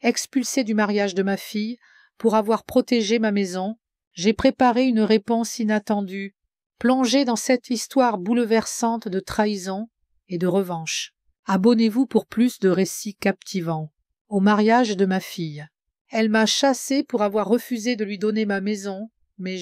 expulsé du mariage de ma fille, pour avoir protégé ma maison, j'ai préparé une réponse inattendue, plongé dans cette histoire bouleversante de trahison et de revanche. Abonnez-vous pour plus de récits captivants. Au mariage de ma fille. Elle m'a chassé pour avoir refusé de lui donner ma maison, mais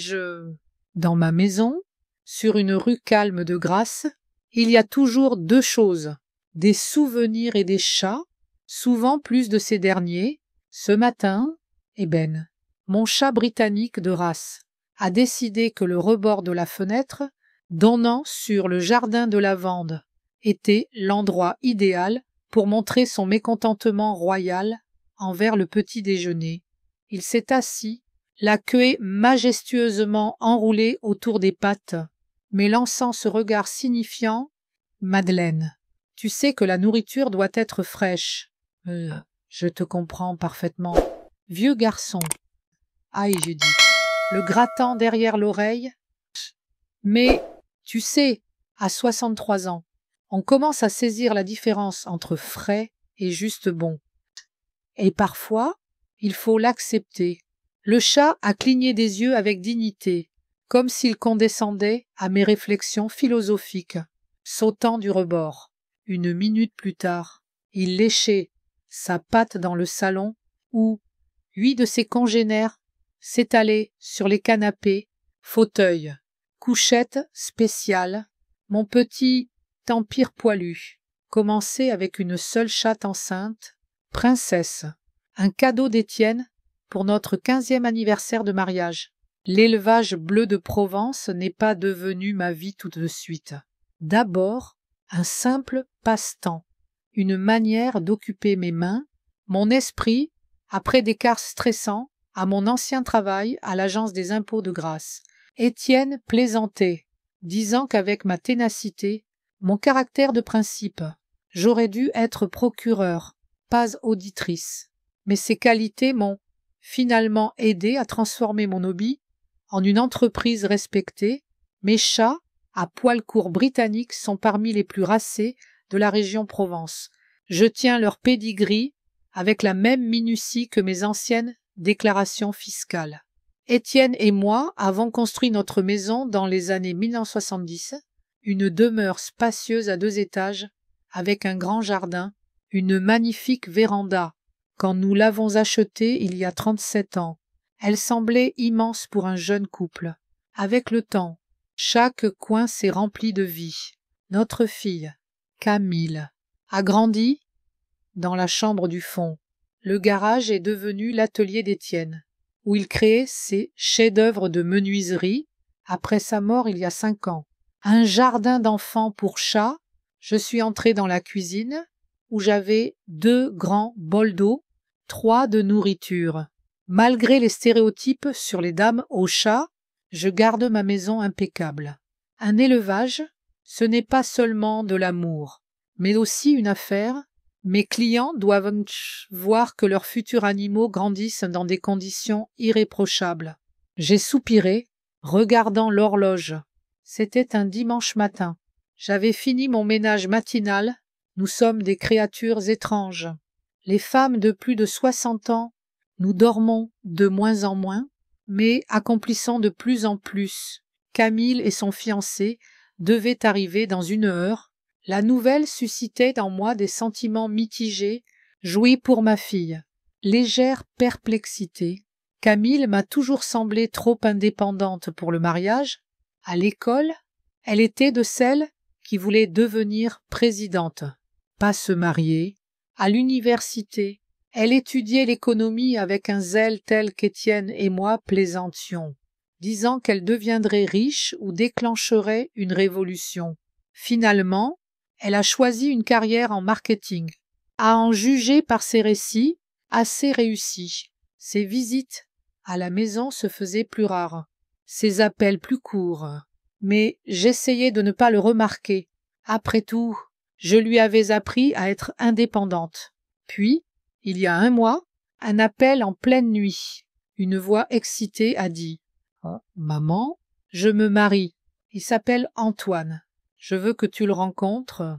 Dans ma maison, sur une rue calme de Grasse, il y a toujours deux choses, des souvenirs et des chats, souvent plus de ces derniers. Ce matin, Eben, mon chat britannique de race, a décidé que le rebord de la fenêtre, donnant sur le jardin de lavande, était l'endroit idéal pour montrer son mécontentement royal envers le petit déjeuner. Il s'est assis, la queue majestueusement enroulée autour des pattes, mais lançant ce regard signifiant « Madeleine, tu sais que la nourriture doit être fraîche. » Je te comprends parfaitement. Vieux garçon. Aïe, j'ai dit, le grattant derrière l'oreille. Mais, tu sais, à 63 ans, on commence à saisir la différence entre frais et juste bon. Et parfois, il faut l'accepter. Le chat a cligné des yeux avec dignité, comme s'il condescendait à mes réflexions philosophiques, sautant du rebord. Une minute plus tard, il léchait sa patte dans le salon où 8 de ses congénères s'étalaient sur les canapés, fauteuils, couchettes spéciales. Mon petit empire poilu commençait avec une seule chatte enceinte, Princesse, un cadeau d'Étienne pour notre 15e anniversaire de mariage. L'élevage bleu de Provence n'est pas devenu ma vie tout de suite. D'abord, un simple passe-temps, une manière d'occuper mes mains, mon esprit, après des quarts stressants, à mon ancien travail à l'agence des impôts de Grasse. Étienne plaisantait, disant qu'avec ma ténacité, mon caractère de principe, j'aurais dû être procureur, pas auditrice. Mais ces qualités m'ont finalement aidé à transformer mon hobby en une entreprise respectée. Mes chats, à poils courts britanniques, sont parmi les plus racés de la région Provence. Je tiens leur pédigree avec la même minutie que mes anciennes déclarations fiscales. Étienne et moi avons construit notre maison dans les années 1970, une demeure spacieuse à 2 étages, avec un grand jardin, une magnifique véranda. Quand nous l'avons achetée il y a 37 ans, elle semblait immense pour un jeune couple. Avec le temps, chaque coin s'est rempli de vie. Notre fille, Camille, a grandi dans la chambre du fond. Le garage est devenu l'atelier d'Étienne, où il créait ses chefs-d'œuvre de menuiserie après sa mort il y a 5 ans. Un jardin d'enfants pour chats. Je suis entrée dans la cuisine, où j'avais 2 grands bols d'eau, 3 de nourriture. Malgré les stéréotypes sur les dames aux chats, je garde ma maison impeccable. Un élevage, ce n'est pas seulement de l'amour, mais aussi une affaire. Mes clients doivent voir que leurs futurs animaux grandissent dans des conditions irréprochables. J'ai soupiré, regardant l'horloge. C'était un dimanche matin. J'avais fini mon ménage matinal. Nous sommes des créatures étranges. Les femmes de plus de 60 ans, nous dormons de moins en moins, mais accomplissons de plus en plus. Camille et son fiancé devaient arriver dans 1 heure. La nouvelle suscitait en moi des sentiments mitigés, jouis pour ma fille. Légère perplexité. Camille m'a toujours semblé trop indépendante pour le mariage. À l'école, elle était de celles qui voulaient devenir présidente, pas se marier. À l'université, elle étudiait l'économie avec un zèle tel qu'Étienne et moi plaisantions, disant qu'elle deviendrait riche ou déclencherait une révolution. Finalement, elle a choisi une carrière en marketing. À en juger par ses récits, assez réussis. Ses visites à la maison se faisaient plus rares, ses appels plus courts. Mais j'essayais de ne pas le remarquer. Après tout, je lui avais appris à être indépendante. Puis, il y a 1 mois, un appel en pleine nuit. Une voix excitée a dit « Maman, je me marie. Il s'appelle Antoine. Je veux que tu le rencontres. »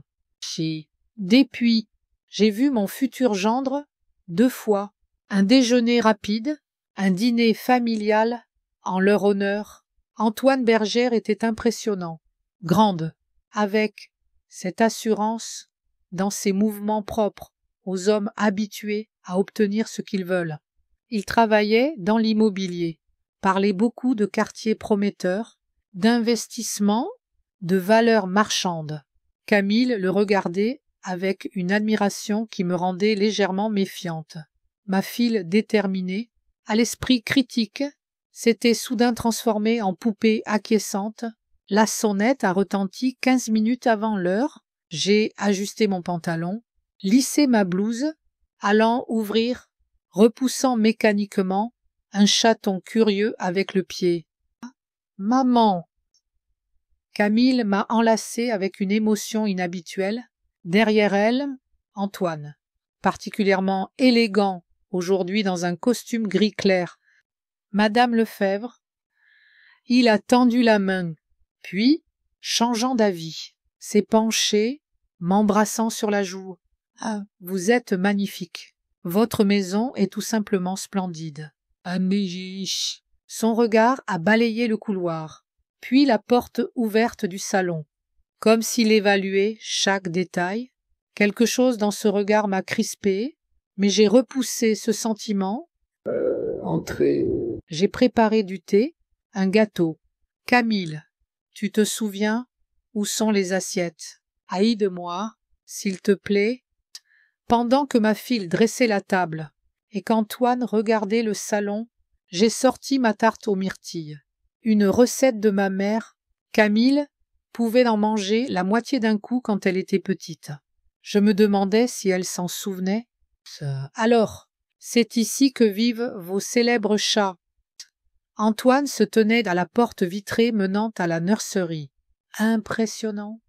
Depuis, j'ai vu mon futur gendre 2 fois. Un déjeuner rapide, un dîner familial en leur honneur. Antoine Bergère était impressionnant, grande, avec cette assurance dans ses mouvements propres aux hommes habitués à obtenir ce qu'ils veulent. Il travaillait dans l'immobilier, parlait beaucoup de quartiers prometteurs, d'investissements, de valeurs marchandes. Camille le regardait avec une admiration qui me rendait légèrement méfiante. Ma fille déterminée, à l'esprit critique, s'était soudain transformée en poupée acquiescente. La sonnette a retenti 15 minutes avant l'heure. J'ai ajusté mon pantalon, lissé ma blouse, allant ouvrir, repoussant mécaniquement un chaton curieux avec le pied. « Maman !» Camille m'a enlacé avec une émotion inhabituelle. Derrière elle, Antoine, particulièrement élégant aujourd'hui dans un costume gris clair. Madame Lefebvre, il a tendu la main, puis, changeant d'avis, s'est penché, m'embrassant sur la joue. « Ah, vous êtes magnifique. Votre maison est tout simplement splendide. » Son regard a balayé le couloir, puis la porte ouverte du salon, comme s'il évaluait chaque détail. Quelque chose dans ce regard m'a crispé, mais j'ai repoussé ce sentiment. Entrez. J'ai préparé du thé, un gâteau. Camille, tu te souviens où sont les assiettes? Aide-moi, s'il te plaît. Pendant que ma fille dressait la table et qu'Antoine regardait le salon, j'ai sorti ma tarte aux myrtilles. Une recette de ma mère. Camille pouvait en manger la moitié d'un coup quand elle était petite. Je me demandais si elle s'en souvenait. Alors, c'est ici que vivent vos célèbres chats. Antoine se tenait à la porte vitrée menant à la nurserie. Impressionnant.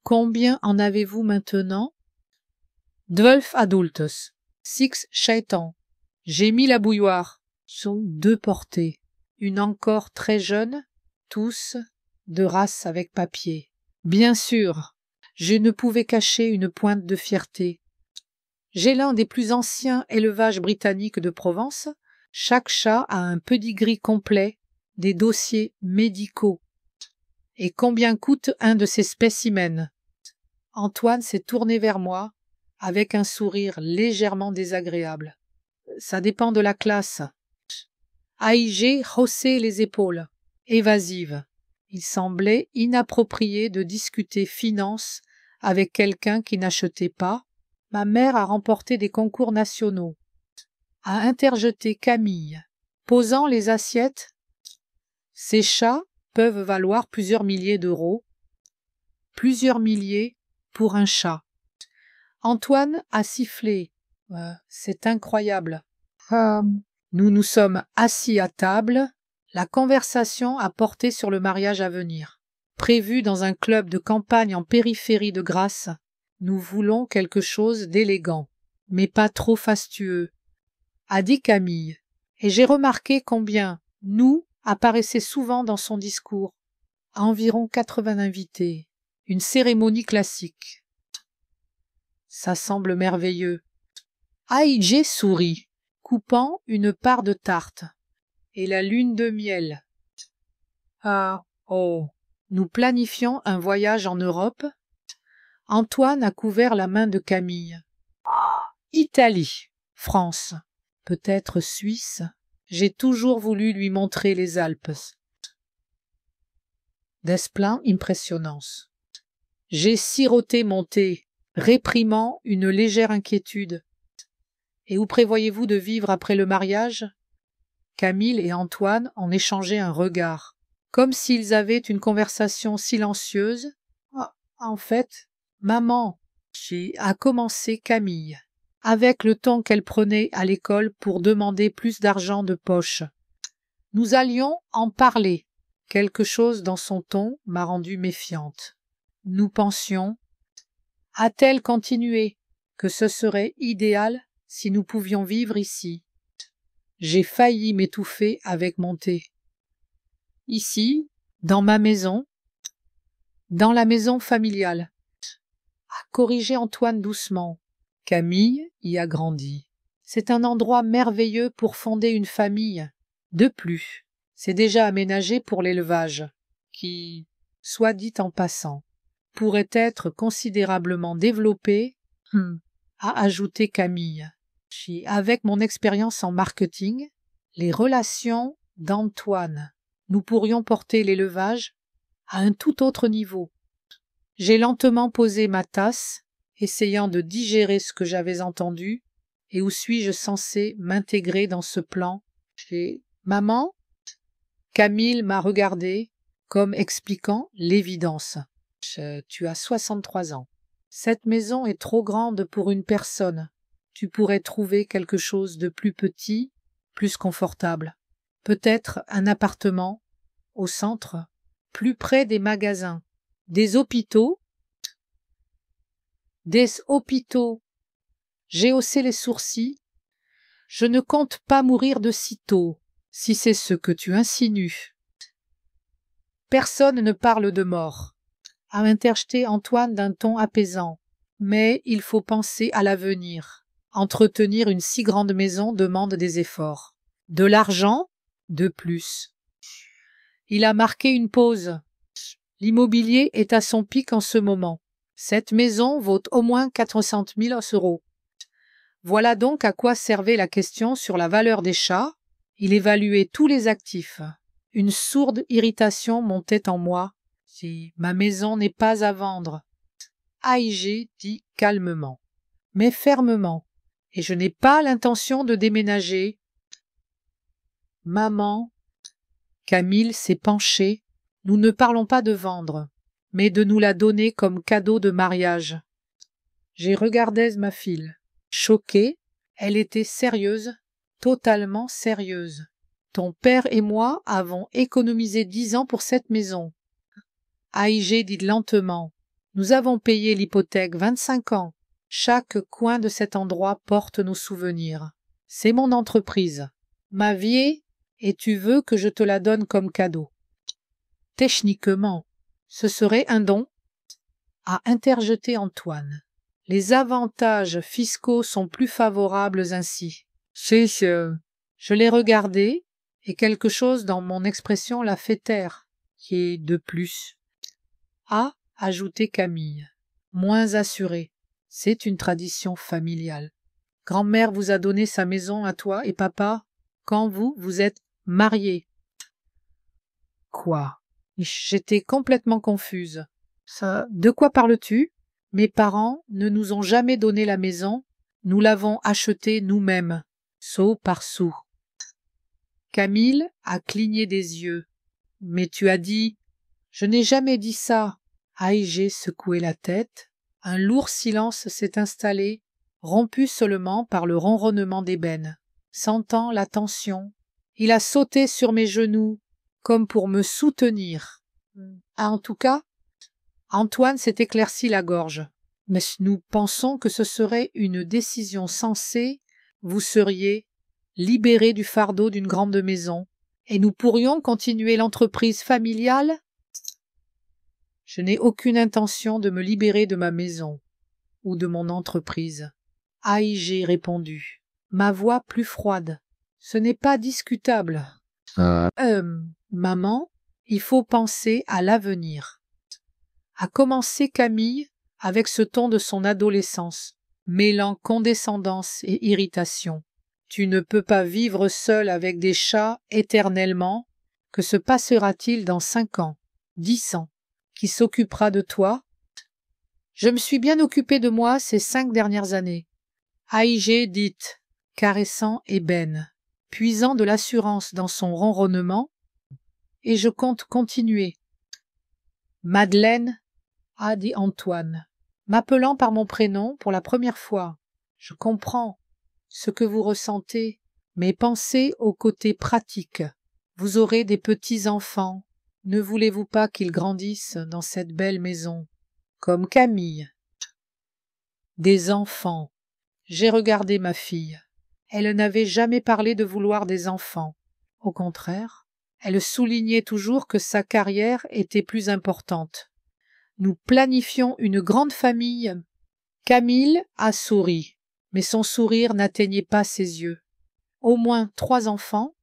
Combien en avez-vous maintenant? 12 adultes, 6 chaitans. J'ai mis la bouilloire. Sont 2 portées. Une encore très jeune, tous de race avec papier. Bien sûr, je ne pouvais cacher une pointe de fierté. J'ai l'un des plus anciens élevages britanniques de Provence. Chaque chat a un pedigree complet, des dossiers médicaux. Et combien coûte un de ces spécimens? Antoine s'est tourné vers moi avec un sourire légèrement désagréable. Ça dépend de la classe. AIG haussait les épaules, évasive. Il semblait inapproprié de discuter finances avec quelqu'un qui n'achetait pas. Ma mère a remporté des concours nationaux. A interjeté Camille, posant les assiettes. Ces chats peuvent valoir plusieurs milliers d'euros. Plusieurs milliers pour un chat. Antoine a sifflé. C'est incroyable. Nous nous sommes assis à table. La conversation a porté sur le mariage à venir. Prévu dans un club de campagne en périphérie de Grasse, nous voulons quelque chose d'élégant, mais pas trop fastueux, a dit Camille, et j'ai remarqué combien « nous » apparaissait souvent dans son discours. À environ 80 invités. Une cérémonie classique. Ça semble merveilleux. AIG sourit, coupant une part de tarte. Et la lune de miel. Ah, oh, nous planifions un voyage en Europe. Antoine a couvert la main de Camille. Italie, France, peut-être Suisse. J'ai toujours voulu lui montrer les Alpes. Desplein impressionnance. J'ai siroté mon thé, réprimant une légère inquiétude. Et où prévoyez-vous de vivre après le mariage? Camille et Antoine en échangeaient un regard, comme s'ils avaient une conversation silencieuse. En fait, maman, a commencé Camille, avec le ton qu'elle prenait à l'école pour demander plus d'argent de poche. Nous allions en parler. Quelque chose dans son ton m'a rendue méfiante. Nous pensions, a-t-elle continué, que ce serait idéal si nous pouvions vivre ici. J'ai failli m'étouffer avec mon thé. Ici, dans ma maison, dans la maison familiale, a corrigé Antoine doucement. Camille y a grandi. C'est un endroit merveilleux pour fonder une famille. De plus, c'est déjà aménagé pour l'élevage, qui, soit dit en passant, pourrait être considérablement développé, a ajouté Camille. Avec mon expérience en marketing, les relations d'Antoine, nous pourrions porter l'élevage à un tout autre niveau. J'ai lentement posé ma tasse, essayant de digérer ce que j'avais entendu, et où suis-je censé m'intégrer dans ce plan? Maman? Camille m'a regardé, comme expliquant l'évidence. Tu as 63 ans. Cette maison est trop grande pour une personne. Tu pourrais trouver quelque chose de plus petit, plus confortable. Peut-être un appartement, au centre, plus près des magasins, des hôpitaux. J'ai haussé les sourcils. Je ne compte pas mourir de sitôt, si c'est ce que tu insinues. Personne ne parle de mort, a interjeté Antoine d'un ton apaisant. Mais il faut penser à l'avenir. Entretenir une si grande maison demande des efforts. De l'argent, de plus. Il a marqué une pause. L'immobilier est à son pic en ce moment. Cette maison vaut au moins 400 000 €. Voilà donc à quoi servait la question sur la valeur des chats. Il évaluait tous les actifs. Une sourde irritation montait en moi. Si ma maison n'est pas à vendre. AIG dit calmement, mais fermement, et je n'ai pas l'intention de déménager. Maman, Camille s'est penchée. Nous ne parlons pas de vendre, mais de nous la donner comme cadeau de mariage. J'ai regardé ma fille. Choquée, elle était sérieuse, totalement sérieuse. Ton père et moi avons économisé 10 ans pour cette maison. AIG dit lentement. Nous avons payé l'hypothèque 25 ans. Chaque coin de cet endroit porte nos souvenirs. C'est mon entreprise. Ma vie, et tu veux que je te la donne comme cadeau. Techniquement, ce serait un don, a interjeté Antoine. Les avantages fiscaux sont plus favorables ainsi. Je l'ai regardé, et quelque chose dans mon expression l'a fait taire, qui est de plus. A ajouté Camille, moins assurée. C'est une tradition familiale. Grand-mère vous a donné sa maison à toi et papa quand vous êtes mariés. Quoi? J'étais complètement confuse. Ça, de quoi parles-tu? Mes parents ne nous ont jamais donné la maison, nous l'avons achetée nous-mêmes, sou par sou. Camille a cligné des yeux. Mais tu as dit... Je n'ai jamais dit ça. AIG secouait la tête. Un lourd silence s'est installé, rompu seulement par le ronronnement d'ébène. Sentant la tension, il a sauté sur mes genoux, comme pour me soutenir. En tout cas, Antoine s'est éclairci la gorge. Mais nous pensons que ce serait une décision sensée. Vous seriez libéré du fardeau d'une grande maison, et nous pourrions continuer l'entreprise familiale. Je n'ai aucune intention de me libérer de ma maison ou de mon entreprise. AIG répondit, ma voix plus froide. Ce n'est pas discutable. Maman, il faut penser à l'avenir. A commencé Camille avec ce ton de son adolescence, mêlant condescendance et irritation. Tu ne peux pas vivre seul avec des chats éternellement. Que se passera-t-il dans 5 ans, 10 ans? Qui s'occupera de toi? Je me suis bien occupé de moi ces 5 dernières années. AIG dit, caressant ébène, puisant de l'assurance dans son ronronnement, et je compte continuer. Madeleine, a dit Antoine, m'appelant par mon prénom pour la première fois. Je comprends ce que vous ressentez, mais pensez au côté pratique. Vous aurez des petits-enfants. Ne voulez-vous pas qu'ils grandissent dans cette belle maison, comme Camille? Des enfants. J'ai regardé ma fille. Elle n'avait jamais parlé de vouloir des enfants. Au contraire, elle soulignait toujours que sa carrière était plus importante. Nous planifions une grande famille. Camille a souri. mais son sourire n'atteignait pas ses yeux. Au moins 3 enfants.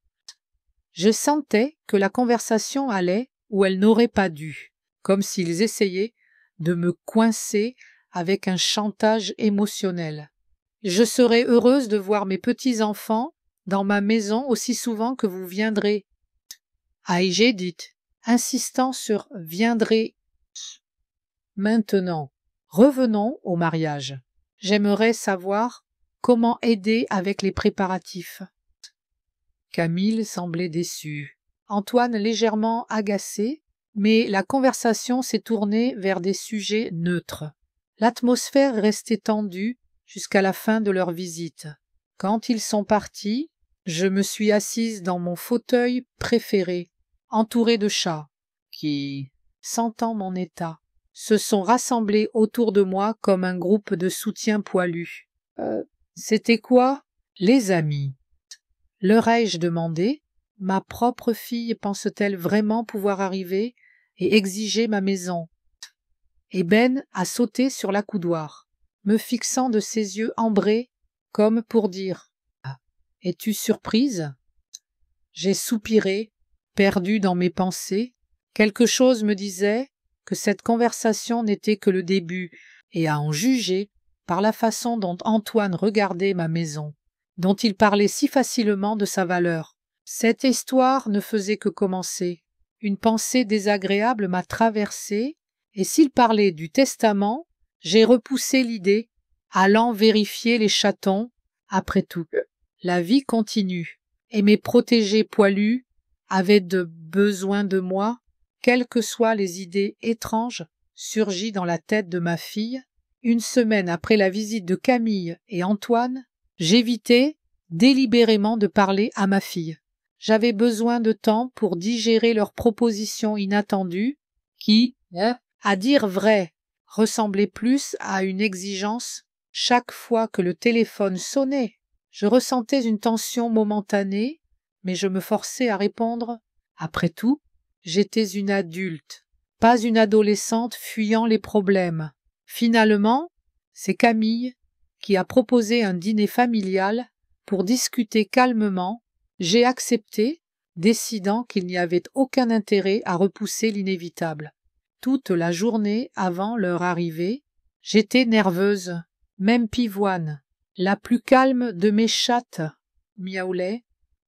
Je sentais que la conversation allait où elle n'aurait pas dû, comme s'ils essayaient de me coincer avec un chantage émotionnel. Je serai heureuse de voir mes petits-enfants dans ma maison aussi souvent que vous viendrez. Aïgé dit, insistant sur « viendrez ». Maintenant, revenons au mariage. J'aimerais savoir comment aider avec les préparatifs. Camille semblait déçue. Antoine légèrement agacé, mais la conversation s'est tournée vers des sujets neutres. L'atmosphère restait tendue jusqu'à la fin de leur visite. Quand ils sont partis, je me suis assise dans mon fauteuil préféré, entourée de chats, qui, sentant mon état, se sont rassemblés autour de moi comme un groupe de soutien poilu. C'était quoi? Les amis. Leur ai-je demandé? Ma propre fille pense-t-elle vraiment pouvoir arriver et exiger ma maison? Et Ben a sauté sur l'accoudoir, me fixant de ses yeux ambrés comme pour dire « Es-tu surprise ?» J'ai soupiré, perdu dans mes pensées. Quelque chose me disait que cette conversation n'était que le début, et à en juger par la façon dont Antoine regardait ma maison, dont il parlait si facilement de sa valeur. Cette histoire ne faisait que commencer. Une pensée désagréable m'a traversée, et s'il parlait du testament, j'ai repoussé l'idée, allant vérifier les chatons. Après tout, la vie continue, et mes protégés poilus avaient besoin de moi, quelles que soient les idées étranges surgies dans la tête de ma fille. Une semaine après la visite de Camille et Antoine, j'évitais délibérément de parler à ma fille. J'avais besoin de temps pour digérer leurs propositions inattendues qui, à dire vrai, ressemblaient plus à une exigence. Chaque fois que le téléphone sonnait, je ressentais une tension momentanée, mais je me forçais à répondre. Après tout, j'étais une adulte, pas une adolescente fuyant les problèmes. Finalement, c'est Camille qui a proposé un dîner familial pour discuter calmement. J'ai accepté, décidant qu'il n'y avait aucun intérêt à repousser l'inévitable. Toute la journée avant leur arrivée, j'étais nerveuse, même Pivoine, la plus calme de mes chattes, miaulait,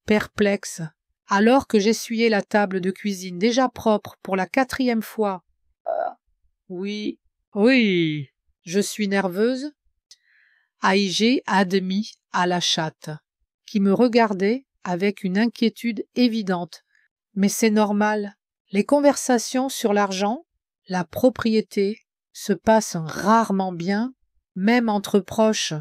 perplexe, alors que j'essuyais la table de cuisine déjà propre pour la 4e fois. Oui, je suis nerveuse. Aïgé admis à la chatte, qui me regardait avec une inquiétude évidente. Mais c'est normal. Les conversations sur l'argent, la propriété, se passent rarement bien, même entre proches.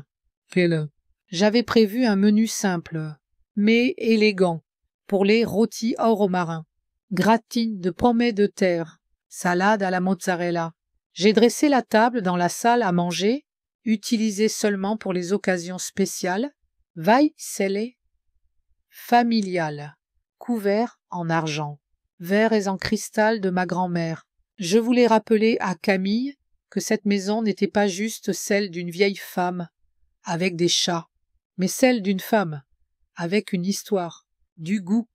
J'avais prévu un menu simple, mais élégant, pour les rôtis au romarin, gratine de pommes de terre, salade à la mozzarella. J'ai dressé la table dans la salle à manger, utilisée seulement pour les occasions spéciales, vaille scellée, familiale, couvert en argent, verres en cristal de ma grand-mère. Je voulais rappeler à Camille que cette maison n'était pas juste celle d'une vieille femme avec des chats, mais celle d'une femme avec une histoire, du goût,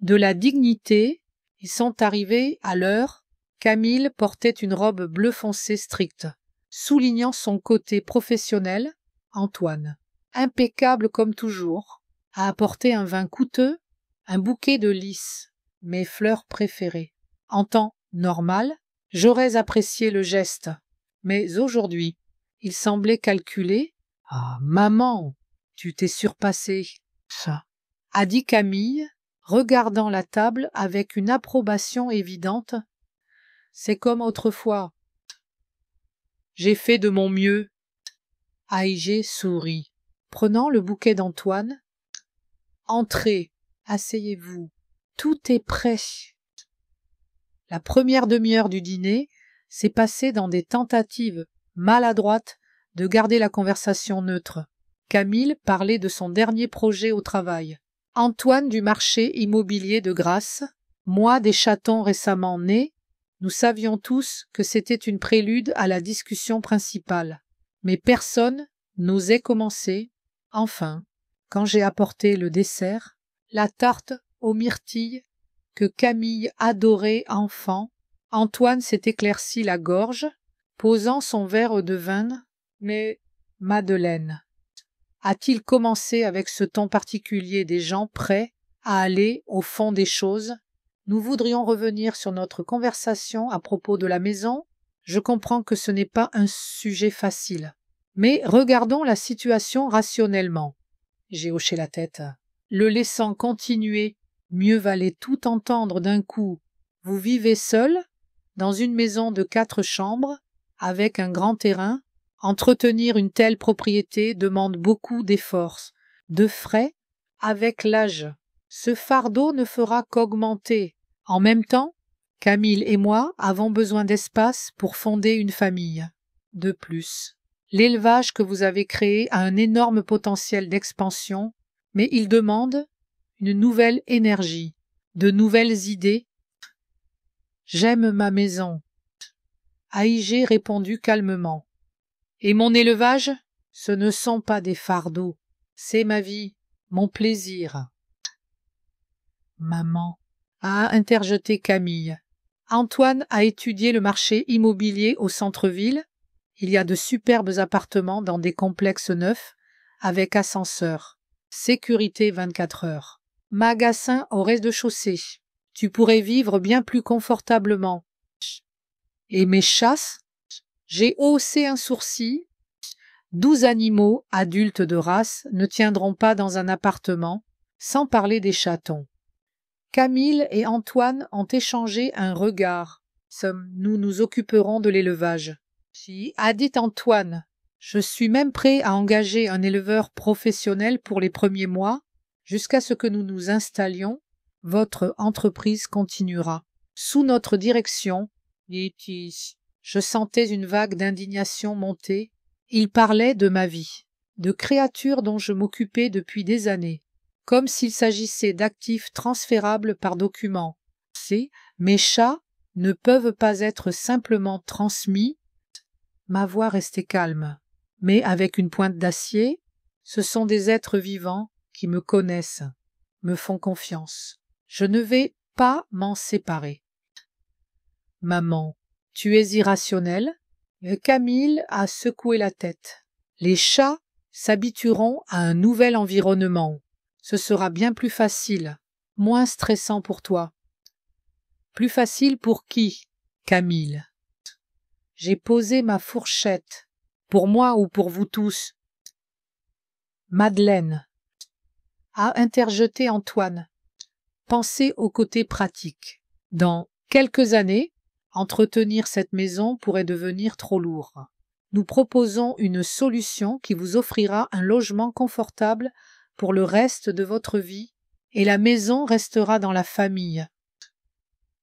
de la dignité. Ils sont arrivés à l'heure. Camille portait une robe bleu foncé stricte, soulignant son côté professionnel. Antoine, impeccable comme toujours, a apporté un vin coûteux, un bouquet de lys, mes fleurs préférées. En temps normal, j'aurais apprécié le geste, mais aujourd'hui, il semblait calculé. « Ah, maman, tu t'es surpassée, ça », a dit Camille, regardant la table avec une approbation évidente. « C'est comme autrefois. J'ai fait de mon mieux. » Aïgé sourit, prenant le bouquet d'Antoine. « Entrez, asseyez-vous, tout est prêt. » La première demi-heure du dîner s'est passée dans des tentatives maladroites de garder la conversation neutre. Camille parlait de son dernier projet au travail. Antoine du marché immobilier de Grasse, moi des chatons récemment nés. Nous savions tous que c'était une prélude à la discussion principale. Mais personne n'osait commencer. Enfin, quand j'ai apporté le dessert, la tarte aux myrtilles que Camille adorait enfant, Antoine s'est éclairci la gorge, posant son verre de vin. Mais Madeleine, a-t-il commencé avec ce ton particulier des gens prêts à aller au fond des choses? Nous voudrions revenir sur notre conversation à propos de la maison. Je comprends que ce n'est pas un sujet facile. Mais regardons la situation rationnellement. J'ai hoché la tête. Le laissant continuer, mieux valait tout entendre d'un coup. Vous vivez seul, dans une maison de 4 chambres, avec un grand terrain. Entretenir une telle propriété demande beaucoup d'efforts, de frais. Avec l'âge, ce fardeau ne fera qu'augmenter. En même temps, Camille et moi avons besoin d'espace pour fonder une famille. De plus, l'élevage que vous avez créé a un énorme potentiel d'expansion, mais il demande une nouvelle énergie, de nouvelles idées. J'aime ma maison, a-i-j'ai répondu calmement. Et mon élevage, ce ne sont pas des fardeaux, c'est ma vie, mon plaisir. Maman, a interjeté Camille. Antoine a étudié le marché immobilier au centre-ville. Il y a de superbes appartements dans des complexes neufs, avec ascenseur, sécurité 24 heures, magasin au rez-de-chaussée. Tu pourrais vivre bien plus confortablement. Et mes chasses? J'ai haussé un sourcil. 12 animaux, adultes de race, ne tiendront pas dans un appartement, sans parler des chatons. Camille et Antoine ont échangé un regard. Nous nous occuperons de l'élevage. Si, a dit Antoine, je suis même prêt à engager un éleveur professionnel pour les premiers mois, jusqu'à ce que nous nous installions. Votre entreprise continuera. Sous notre direction, dit-il. Je sentais une vague d'indignation monter. Il parlait de ma vie, de créatures dont je m'occupais depuis des années, comme s'il s'agissait d'actifs transférables par document. Mes chats ne peuvent pas être simplement transmis. Ma voix restait calme, mais avec une pointe d'acier. Ce sont des êtres vivants qui me connaissent, me font confiance. Je ne vais pas m'en séparer. Maman, tu es irrationnelle? Camille a secoué la tête. Les chats s'habitueront à un nouvel environnement. Ce sera bien plus facile, moins stressant pour toi. Plus facile pour qui, Camille? J'ai posé ma fourchette. Pour moi ou pour vous tous? Madeleine, a interjeté Antoine. Pensez au côté pratique. Dans quelques années, entretenir cette maison pourrait devenir trop lourd. Nous proposons une solution qui vous offrira un logement confortable pour le reste de votre vie, et la maison restera dans la famille.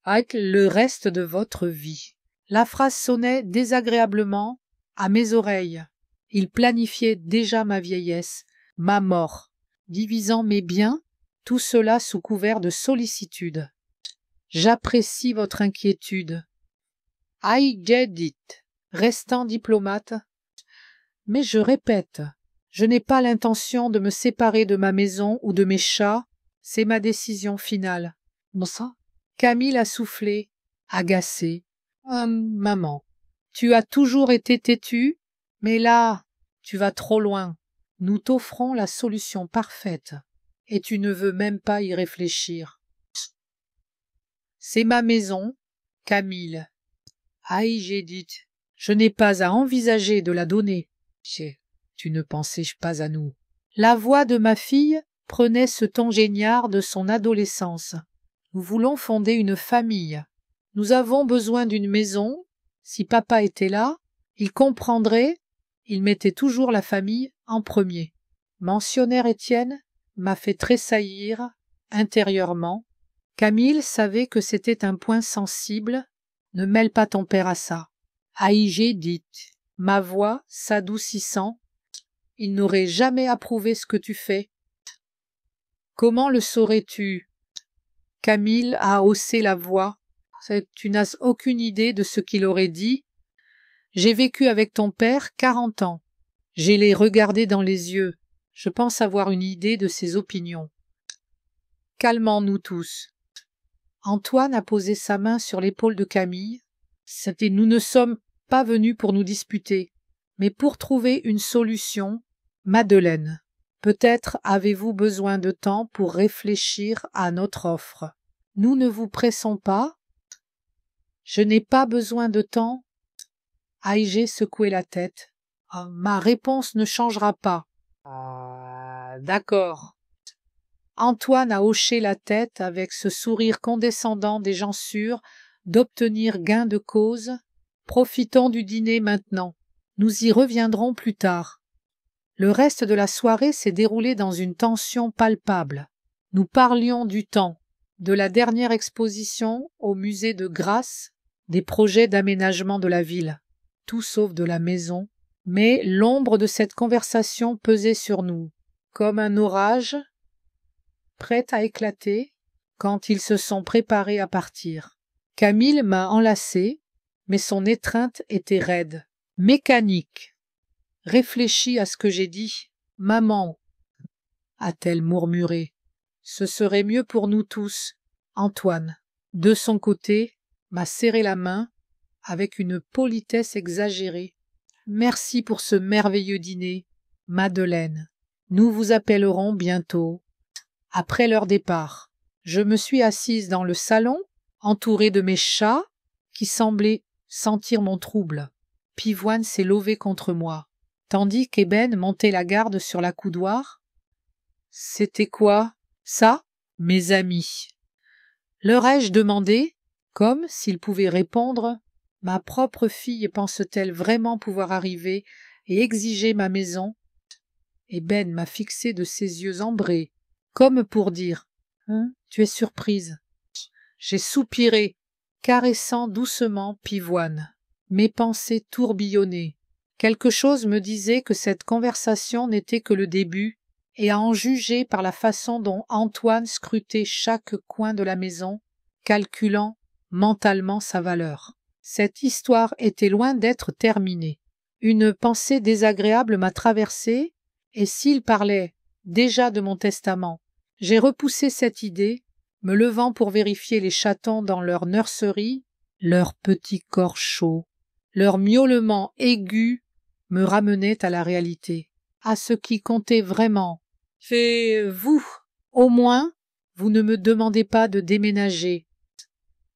Avec le reste de votre vie. La phrase sonnait désagréablement à mes oreilles. Il planifiait déjà ma vieillesse, ma mort, divisant mes biens, tout cela sous couvert de sollicitude. J'apprécie votre inquiétude. J'ai dit, restant diplomate. Mais je répète, je n'ai pas l'intention de me séparer de ma maison ou de mes chats, c'est ma décision finale. Bon sang. Camille a soufflé, agacée. Maman, tu as toujours été têtue, mais là, tu vas trop loin. Nous t'offrons la solution parfaite, et tu ne veux même pas y réfléchir. C'est ma maison, Camille. J'ai dit, je n'ai pas à envisager de la donner. Tu ne pensais pas à nous. La voix de ma fille prenait ce ton géniard de son adolescence. Nous voulons fonder une famille. Nous avons besoin d'une maison. Si papa était là, il comprendrait. Il mettait toujours la famille en premier. Mentionnaire Étienne m'a fait tressaillir intérieurement. Camille savait que c'était un point sensible. Ne mêle pas ton père à ça. J'ai dit, ma voix s'adoucissant. Il n'aurait jamais approuvé ce que tu fais. Comment le saurais-tu? Camille a haussé la voix. Tu n'as aucune idée de ce qu'il aurait dit. J'ai vécu avec ton père 40 ans. J'ai les regardé dans les yeux. Je pense avoir une idée de ses opinions. Calmons-nous tous. Antoine a posé sa main sur l'épaule de Camille. Nous ne sommes pas venus pour nous disputer, mais pour trouver une solution. Madeleine, peut-être avez-vous besoin de temps pour réfléchir à notre offre. Nous ne vous pressons pas. Je n'ai pas besoin de temps. Aïgé secouait la tête. Ma réponse ne changera pas. D'accord. Antoine a hoché la tête avec ce sourire condescendant des gens sûrs d'obtenir gain de cause. Profitons du dîner maintenant. Nous y reviendrons plus tard. Le reste de la soirée s'est déroulé dans une tension palpable. Nous parlions du temps, de la dernière exposition au musée de Grasse, des projets d'aménagement de la ville, tout sauf de la maison, mais l'ombre de cette conversation pesait sur nous, comme un orage, prêt à éclater, quand ils se sont préparés à partir. Camille m'a enlacée, mais son étreinte était raide, mécanique. Réfléchis à ce que j'ai dit. Maman, a-t-elle murmuré. Ce serait mieux pour nous tous. Antoine, de son côté, m'a serré la main avec une politesse exagérée. Merci pour ce merveilleux dîner, Madeleine. Nous vous appellerons bientôt. Après leur départ, je me suis assise dans le salon, entourée de mes chats, qui semblaient sentir mon trouble. Pivoine s'est levé contre moi, tandis qu'Ébène montait la garde sur la coudoir. C'était quoi, ça, mes amis? Leur ai-je demandé, comme s'ils pouvaient répondre, ma propre fille pense-t-elle vraiment pouvoir arriver et exiger ma maison? Ébène m'a fixé de ses yeux ambrés, comme pour dire « Tu es surprise ». J'ai soupiré, caressant doucement Pivoine. Mes pensées tourbillonnaient. Quelque chose me disait que cette conversation n'était que le début, et à en juger par la façon dont Antoine scrutait chaque coin de la maison, calculant mentalement sa valeur. Cette histoire était loin d'être terminée. Une pensée désagréable m'a traversée, et s'il parlait déjà de mon testament, j'ai repoussé cette idée, me levant pour vérifier les chatons dans leur nurserie, leurs petits corps chauds, leur miaulement aigu me ramenait à la réalité, à ce qui comptait vraiment. Faites-vous, au moins, vous ne me demandez pas de déménager.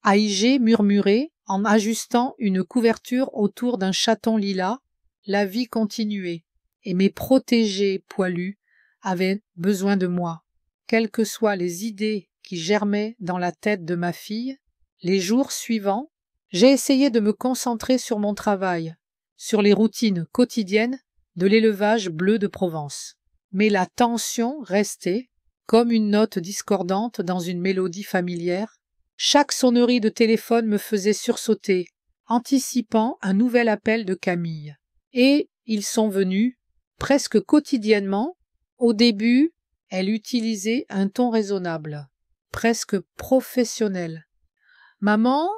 Aïgé murmurait, en ajustant une couverture autour d'un chaton lilas, la vie continuait, et mes protégés poilus avaient besoin de moi. Quelles que soient les idées qui germaient dans la tête de ma fille, les jours suivants, j'ai essayé de me concentrer sur mon travail, sur les routines quotidiennes de l'élevage bleu de Provence. Mais la tension restait, comme une note discordante dans une mélodie familière. Chaque sonnerie de téléphone me faisait sursauter, anticipant un nouvel appel de Camille. Et ils sont venus, presque quotidiennement. Au début, elle utilisait un ton raisonnable, presque professionnel. « Maman,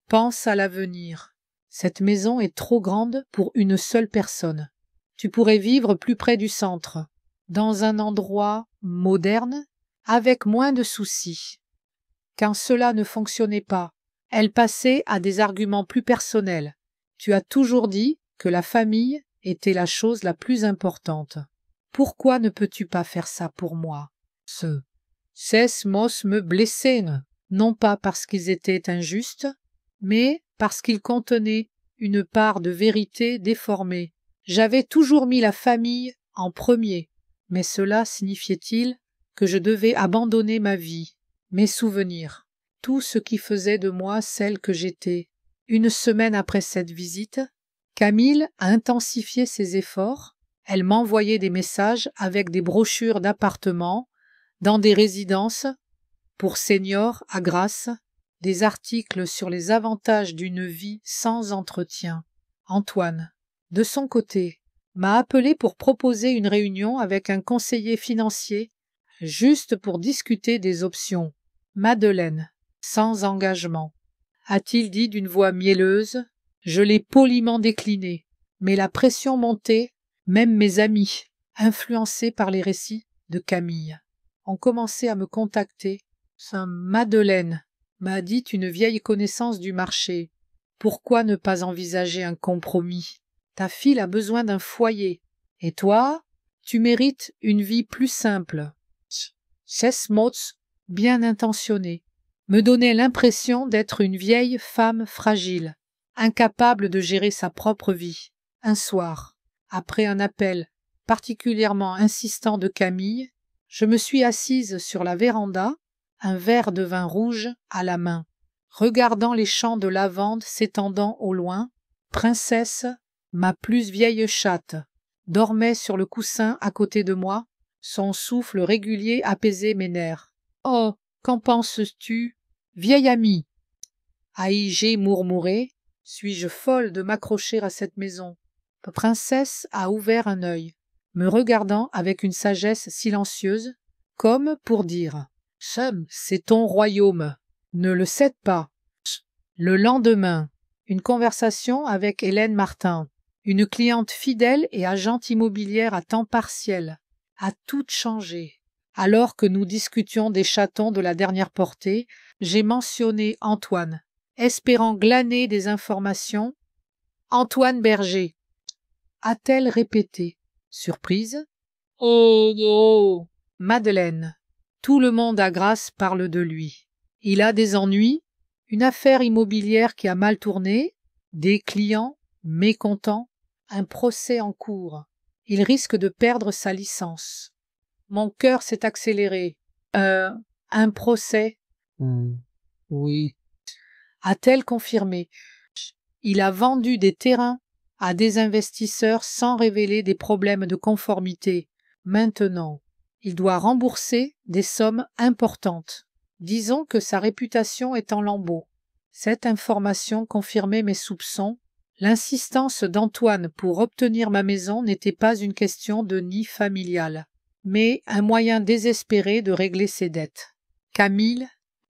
pense à l'avenir. Cette maison est trop grande pour une seule personne. Tu pourrais vivre plus près du centre, dans un endroit moderne, avec moins de soucis. » Quand cela ne fonctionnait pas, elle passait à des arguments plus personnels. Tu as toujours dit que la famille était la chose la plus importante. Pourquoi ne peux-tu pas faire ça pour moi? Ces mots me blessaient, non pas parce qu'ils étaient injustes, mais parce qu'ils contenaient une part de vérité déformée. J'avais toujours mis la famille en premier, mais cela signifiait-il que je devais abandonner ma vie, mes souvenirs, tout ce qui faisait de moi celle que j'étais? Une semaine après cette visite, Camille a intensifié ses efforts. Elle m'envoyait des messages avec des brochures d'appartements dans des résidences pour seniors à Grasse, des articles sur les avantages d'une vie sans entretien. Antoine, de son côté, m'a appelé pour proposer une réunion avec un conseiller financier, juste pour discuter des options. Madeleine, sans engagement. A-t-il dit d'une voix mielleuse? Je l'ai poliment décliné, mais la pression montait Même mes amis, influencés par les récits de Camille, ont commencé à me contacter. Madeleine, m'a dit une vieille connaissance du marché. Pourquoi ne pas envisager un compromis? Ta fille a besoin d'un foyer. Et toi, tu mérites une vie plus simple. Mots, bien intentionné, me donnait l'impression d'être une vieille femme fragile, incapable de gérer sa propre vie. Un soir, après un appel particulièrement insistant de Camille, je me suis assise sur la véranda, un verre de vin rouge à la main, regardant les champs de lavande s'étendant au loin. Princesse, ma plus vieille chatte, dormait sur le coussin à côté de moi. Son souffle régulier apaisait mes nerfs. « Oh, qu'en penses-tu, vieille amie ?» Ai-je murmuré. « Suis-je folle de m'accrocher à cette maison ?» La princesse a ouvert un œil, me regardant avec une sagesse silencieuse, comme pour dire « Chum, c'est ton royaume, ne le cède pas. » Le lendemain, une conversation avec Hélène Martin, une cliente fidèle et agente immobilière à temps partiel, a tout changé. Alors que nous discutions des chatons de la dernière portée, j'ai mentionné Antoine, espérant glaner des informations. « Antoine Berger », a-t-elle répété, surprise. « Oh non !» Madeleine, tout le monde à Grasse parle de lui. Il a des ennuis, une affaire immobilière qui a mal tourné, des clients mécontents, un procès en cours. Il risque de perdre sa licence. Mon cœur s'est accéléré. Un procès? Oui. A-t-elle confirmé. Il a vendu des terrains à des investisseurs sans révéler des problèmes de conformité. Maintenant, il doit rembourser des sommes importantes. Disons que sa réputation est en lambeaux. Cette information confirmait mes soupçons. L'insistance d'Antoine pour obtenir ma maison n'était pas une question de nid familial, mais un moyen désespéré de régler ses dettes. Camille,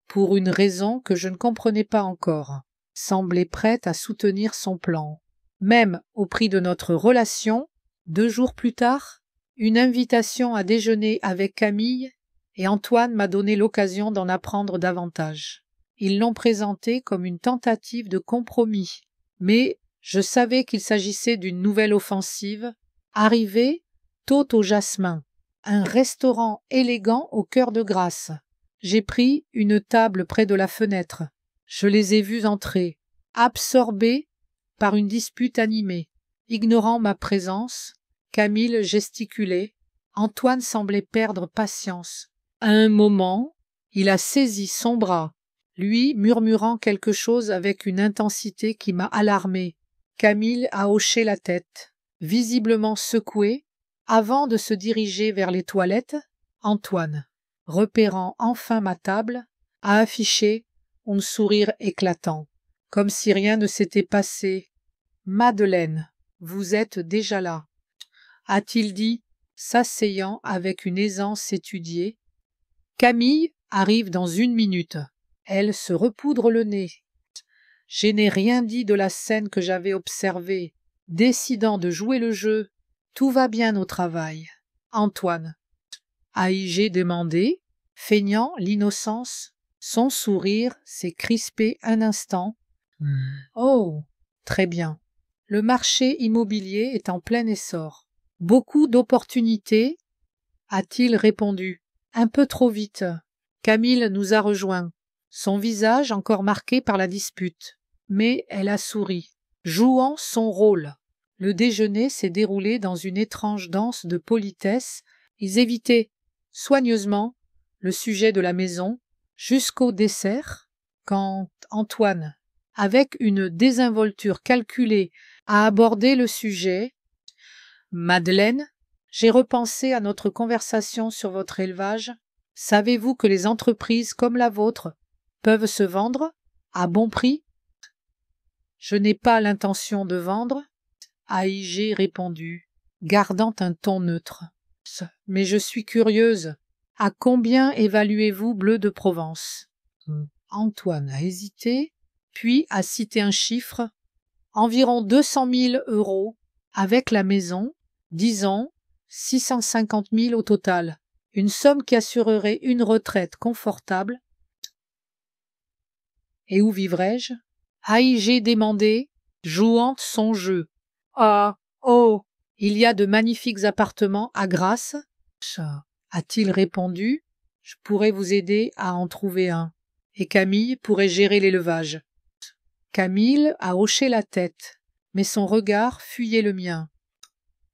pour une raison que je ne comprenais pas encore, semblait prête à soutenir son plan. Même au prix de notre relation, 2 jours plus tard, une invitation à déjeuner avec Camille, et Antoine m'a donné l'occasion d'en apprendre davantage. Ils l'ont présenté comme une tentative de compromis, mais je savais qu'il s'agissait d'une nouvelle offensive, arrivée tôt au Jasmin, un restaurant élégant au cœur de Grasse. J'ai pris une table près de la fenêtre. Je les ai vus entrer, absorbés par une dispute animée. Ignorant ma présence, Camille gesticulait. Antoine semblait perdre patience. À un moment, il a saisi son bras, lui murmurant quelque chose avec une intensité qui m'a alarmée. Camille a hoché la tête, visiblement secoué, avant de se diriger vers les toilettes. Antoine, repérant enfin ma table, a affiché un sourire éclatant, comme si rien ne s'était passé. « Madeleine, vous êtes déjà là », a-t-il dit, s'asseyant avec une aisance étudiée. Camille arrive dans 1 minute. Elle se repoudre le nez. Je n'ai rien dit de la scène que j'avais observée, décidant de jouer le jeu. Tout va bien au travail. Antoine, ai-je demandé, feignant l'innocence. Son sourire s'est crispé un instant. Oh, très bien. Le marché immobilier est en plein essor. Beaucoup d'opportunités, a-t-il répondu. Un peu trop vite. Camille nous a rejoints, son visage encore marqué par la dispute. Mais elle a souri, jouant son rôle. Le déjeuner s'est déroulé dans une étrange danse de politesse. Ils évitaient soigneusement le sujet de la maison jusqu'au dessert, quand Antoine, avec une désinvolture calculée, a abordé le sujet. « Madeleine, j'ai repensé à notre conversation sur votre élevage. Savez-vous que les entreprises comme la vôtre peuvent se vendre à bon prix ?» Je n'ai pas l'intention de vendre, ai-je répondu, gardant un ton neutre. Mais je suis curieuse. À combien évaluez-vous Bleu de Provence? Antoine a hésité, puis a cité un chiffre. Environ 200 000 €, avec la maison, disons 650 000 au total, une somme qui assurerait une retraite confortable. Et où vivrais-je? A.I.G. demandé, jouant son jeu. Ah, oh, il y a de magnifiques appartements à Grasse, a-t-il répondu. Je pourrais vous aider à en trouver un. Et Camille pourrait gérer l'élevage. Camille a hoché la tête, mais son regard fuyait le mien.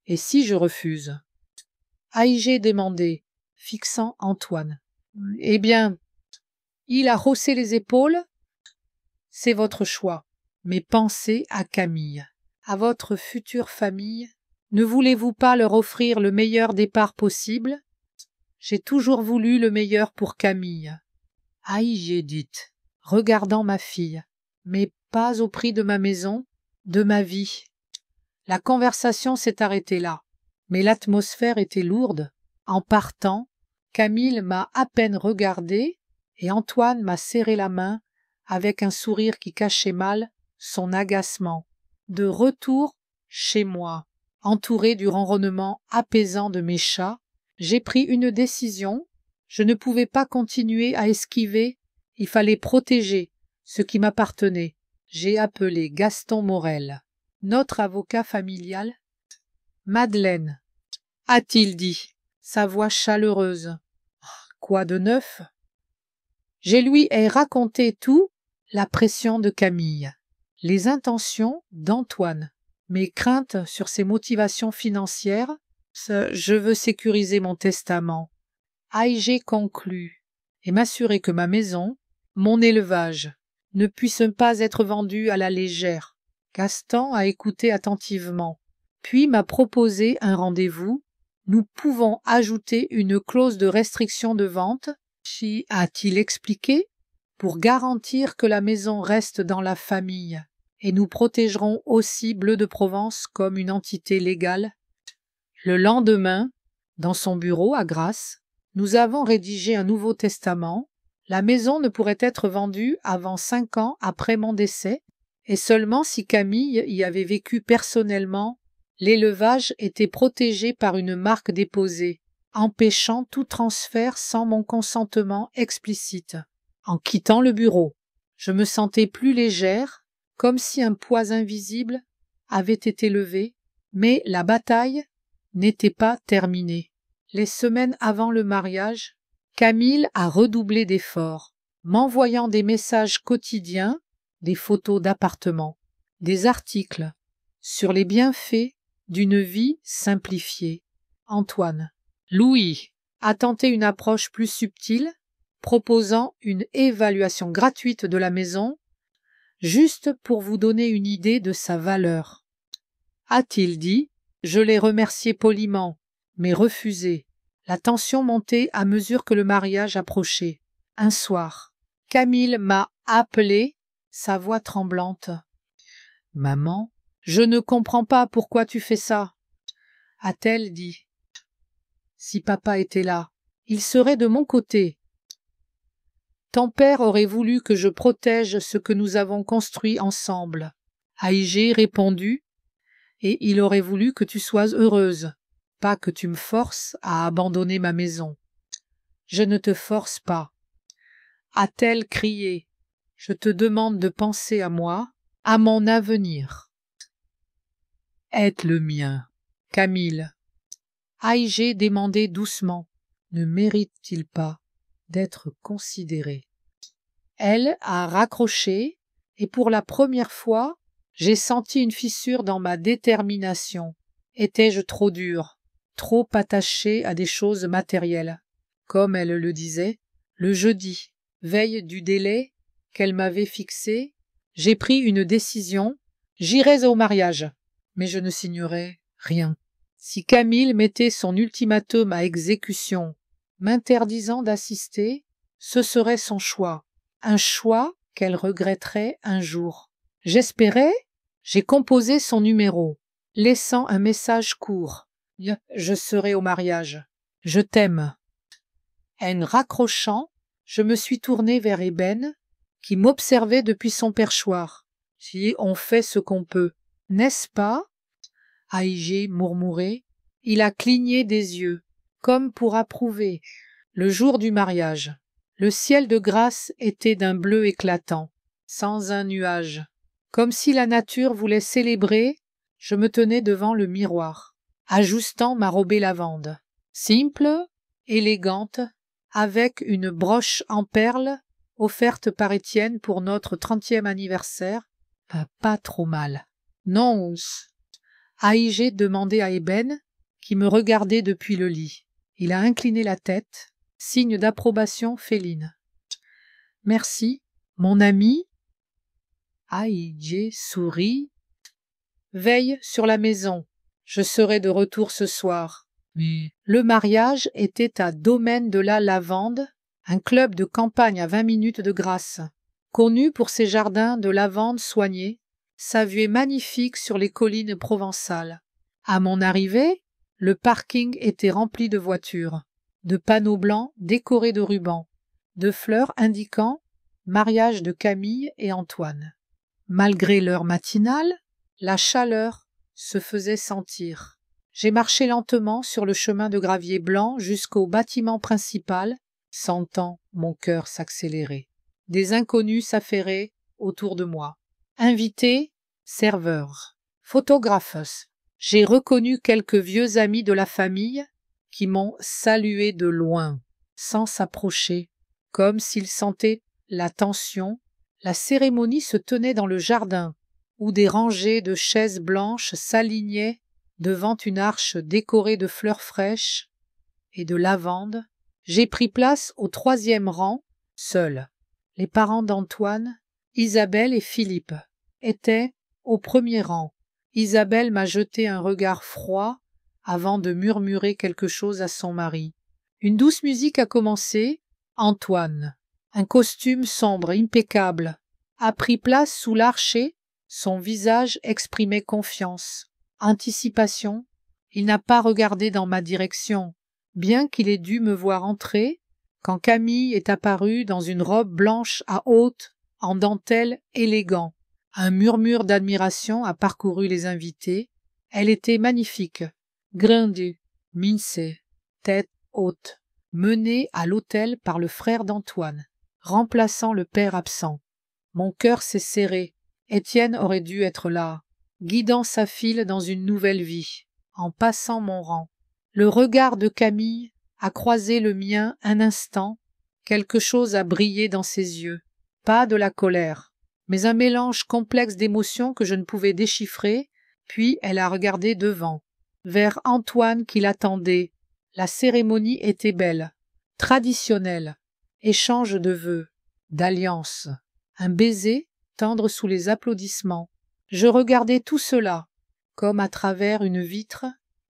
Et si je refuse? A.I.G. demandé, fixant Antoine. Eh bien, il a haussé les épaules. C'est votre choix, mais pensez à Camille, à votre future famille. Ne voulez-vous pas leur offrir le meilleur départ possible? J'ai toujours voulu le meilleur pour Camille. A.I.G. dit, regardant ma fille, mais pas au prix de ma maison, de ma vie. La conversation s'est arrêtée là, mais l'atmosphère était lourde. En partant, Camille m'a à peine regardé et Antoine m'a serré la main avec un sourire qui cachait mal son agacement. De retour chez moi, entouré du ronronnement apaisant de mes chats, j'ai pris une décision. Je ne pouvais pas continuer à esquiver, il fallait protéger ce qui m'appartenait. J'ai appelé Gaston Morel, notre avocat familial. Madeleine, a-t-il dit, sa voix chaleureuse. Quoi de neuf? Je lui ai raconté tout, la pression de Camille, les intentions d'Antoine, mes craintes sur ses motivations financières. Je veux sécuriser mon testament. A.I.G. conclut et m'assurer que ma maison, mon élevage, ne puisse pas être vendus à la légère. Gaston a écouté attentivement, puis m'a proposé un rendez-vous. Nous pouvons ajouter une clause de restriction de vente, a-t-il expliqué, pour garantir que la maison reste dans la famille, et nous protégerons aussi Bleu de Provence comme une entité légale. Le lendemain, dans son bureau à Grasse, nous avons rédigé un nouveau testament. La maison ne pourrait être vendue avant 5 ans après mon décès, et seulement si Camille y avait vécu personnellement. L'élevage était protégé par une marque déposée, empêchant tout transfert sans mon consentement explicite. En quittant le bureau, je me sentais plus légère, comme si un poids invisible avait été levé, mais la bataille n'était pas terminée. Les semaines avant le mariage, Camille a redoublé d'efforts, m'envoyant des messages quotidiens, des photos d'appartements, des articles sur les bienfaits d'une vie simplifiée. Antoine. Louis a tenté une approche plus subtile, proposant une évaluation gratuite de la maison, juste pour vous donner une idée de sa valeur. A-t-il dit, je l'ai remercié poliment, mais refusé. La tension montait à mesure que le mariage approchait. Un soir, Camille m'a appelé, sa voix tremblante. Maman, je ne comprends pas pourquoi tu fais ça, a-t-elle dit. Si papa était là, il serait de mon côté. Ton père aurait voulu que je protège ce que nous avons construit ensemble, a.I.G. répondu, et il aurait voulu que tu sois heureuse, pas que tu me forces à abandonner ma maison. Je ne te force pas, a-t-elle crié. Je te demande de penser à moi, à mon avenir. Aide le mien, Camille. A.I.G. demandait doucement, ne mérite-t-il pas d'être considéré? Elle a raccroché, et pour la première fois, j'ai senti une fissure dans ma détermination. Étais-je trop dure, trop attachée à des choses matérielles? Comme elle le disait, le jeudi, veille du délai qu'elle m'avait fixé, j'ai pris une décision, j'irais au mariage, mais je ne signerais rien. Si Camille mettait son ultimatum à exécution, m'interdisant d'assister, ce serait son choix, un choix qu'elle regretterait un jour. J'espérais, j'ai composé son numéro, laissant un message court. Je serai au mariage. Je t'aime. En raccrochant, je me suis tournée vers Ébène, qui m'observait depuis son perchoir. Si on fait ce qu'on peut, n'est-ce pas? A.I.G. murmurait. Il a cligné des yeux, comme pour approuver. Le jour du mariage. Le ciel de grâce était d'un bleu éclatant, sans un nuage. Comme si la nature voulait célébrer, je me tenais devant le miroir, ajustant ma robée lavande. Simple, élégante, avec une broche en perles, offerte par Étienne pour notre 30e anniversaire, pas trop mal. Non, ai-je demandé à Eben, qui me regardait depuis le lit. Il a incliné la tête, signe d'approbation féline. Merci, mon ami. Aïe sourit. Veille sur la maison. Je serai de retour ce soir. Mais le mariage était à Domaine de la Lavande, un club de campagne à 20 minutes de Grasse, connu pour ses jardins de lavande soignés, sa vue magnifique sur les collines provençales. À mon arrivée, le parking était rempli de voitures, de panneaux blancs décorés de rubans, de fleurs indiquant mariage de Camille et Antoine. Malgré l'heure matinale, la chaleur se faisait sentir. J'ai marché lentement sur le chemin de gravier blanc jusqu'au bâtiment principal, sentant mon cœur s'accélérer. Des inconnus s'affairaient autour de moi. Invités, serveurs, photographes. J'ai reconnu quelques vieux amis de la famille qui m'ont salué de loin, sans s'approcher, comme s'ils sentaient la tension. La cérémonie se tenait dans le jardin, où des rangées de chaises blanches s'alignaient devant une arche décorée de fleurs fraîches et de lavande. J'ai pris place au 3e rang, seul. Les parents d'Antoine, Isabelle et Philippe, étaient au 1er rang. Isabelle m'a jeté un regard froid avant de murmurer quelque chose à son mari. Une douce musique a commencé. Antoine, un costume sombre, impeccable, a pris place sous l'archet. Son visage exprimait confiance, anticipation. Il n'a pas regardé dans ma direction, bien qu'il ait dû me voir entrer, quand Camille est apparue dans une robe blanche à haute, en dentelle élégant. Un murmure d'admiration a parcouru les invités. Elle était magnifique, grindue, mincée, tête haute, menée à l'autel par le frère d'Antoine, remplaçant le père absent. Mon cœur s'est serré. Étienne aurait dû être là, guidant sa fille dans une nouvelle vie, en passant mon rang. Le regard de Camille a croisé le mien un instant, quelque chose a brillé dans ses yeux, pas de la colère, mais un mélange complexe d'émotions que je ne pouvais déchiffrer, puis elle a regardé devant, vers Antoine qui l'attendait. La cérémonie était belle, traditionnelle, échange de vœux, d'alliances, un baiser tendre sous les applaudissements. Je regardais tout cela, comme à travers une vitre,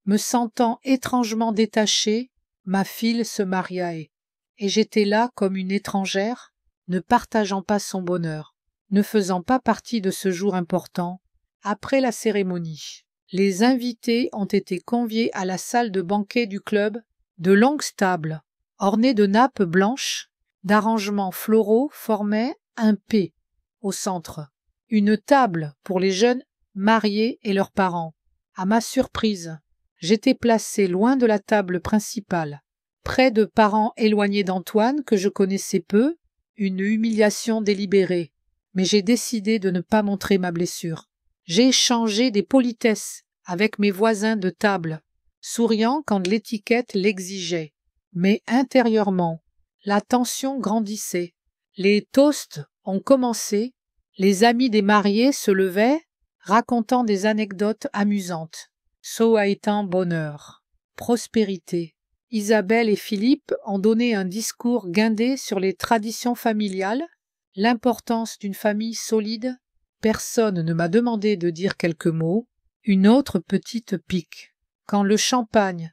me sentant étrangement détachée. Ma fille se mariait, et j'étais là comme une étrangère, ne partageant pas son bonheur, ne faisant pas partie de ce jour important. Après la cérémonie, les invités ont été conviés à la salle de banquet du club, de longues tables, ornées de nappes blanches, d'arrangements floraux formaient un P au centre, une table pour les jeunes mariés et leurs parents. À ma surprise, j'étais placé loin de la table principale, près de parents éloignés d'Antoine que je connaissais peu, une humiliation délibérée, mais j'ai décidé de ne pas montrer ma blessure. J'ai échangé des politesses avec mes voisins de table, souriant quand l'étiquette l'exigeait, mais intérieurement, la tension grandissait. Les toasts ont commencé, les amis des mariés se levaient, racontant des anecdotes amusantes. Souhaitant bonheur, prospérité. Isabelle et Philippe ont donné un discours guindé sur les traditions familiales, l'importance d'une famille solide. Personne ne m'a demandé de dire quelques mots. Une autre petite pique. Quand le champagne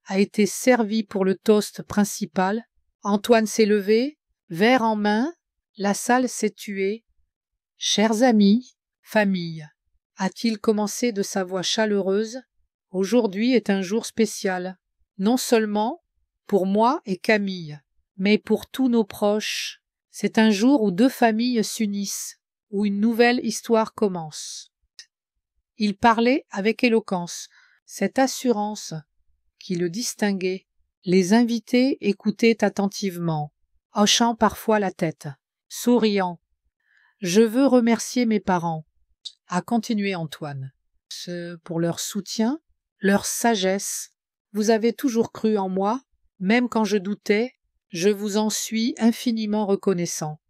a été servi pour le toast principal, Antoine s'est levé, verre en main, la salle s'est tuée. « Chers amis, famille », a-t-il commencé de sa voix chaleureuse, aujourd'hui est un jour spécial, non seulement pour moi et Camille, mais pour tous nos proches. C'est un jour où deux familles s'unissent, où une nouvelle histoire commence. Il parlait avec éloquence, cette assurance qui le distinguait. Les invités écoutaient attentivement, hochant parfois la tête, souriant. « Je veux remercier mes parents, » a continué Antoine, pour leur soutien, leur sagesse. Vous avez toujours cru en moi, même quand je doutais, je vous en suis infiniment reconnaissant.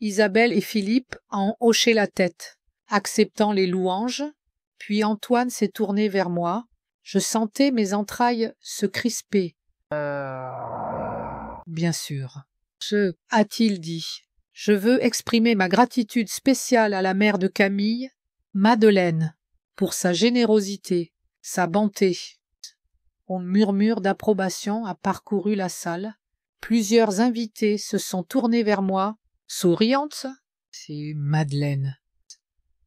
Isabelle et Philippe ont hoché la tête, acceptant les louanges, puis Antoine s'est tourné vers moi. Je sentais mes entrailles se crisper. Bien sûr. A-t-il dit. Je veux exprimer ma gratitude spéciale à la mère de Camille, Madeleine, pour sa générosité, sa bonté. Un murmure d'approbation a parcouru la salle. Plusieurs invités se sont tournés vers moi, souriantes. C'est Madeleine.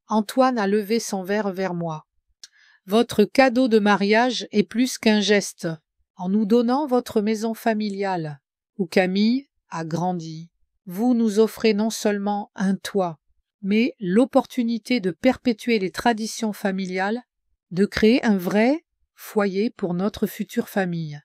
Antoine a levé son verre vers moi. Votre cadeau de mariage est plus qu'un geste, en nous donnant votre maison familiale, où Camille a grandi. Vous nous offrez non seulement un toit, mais l'opportunité de perpétuer les traditions familiales, de créer un vrai foyer pour notre future famille.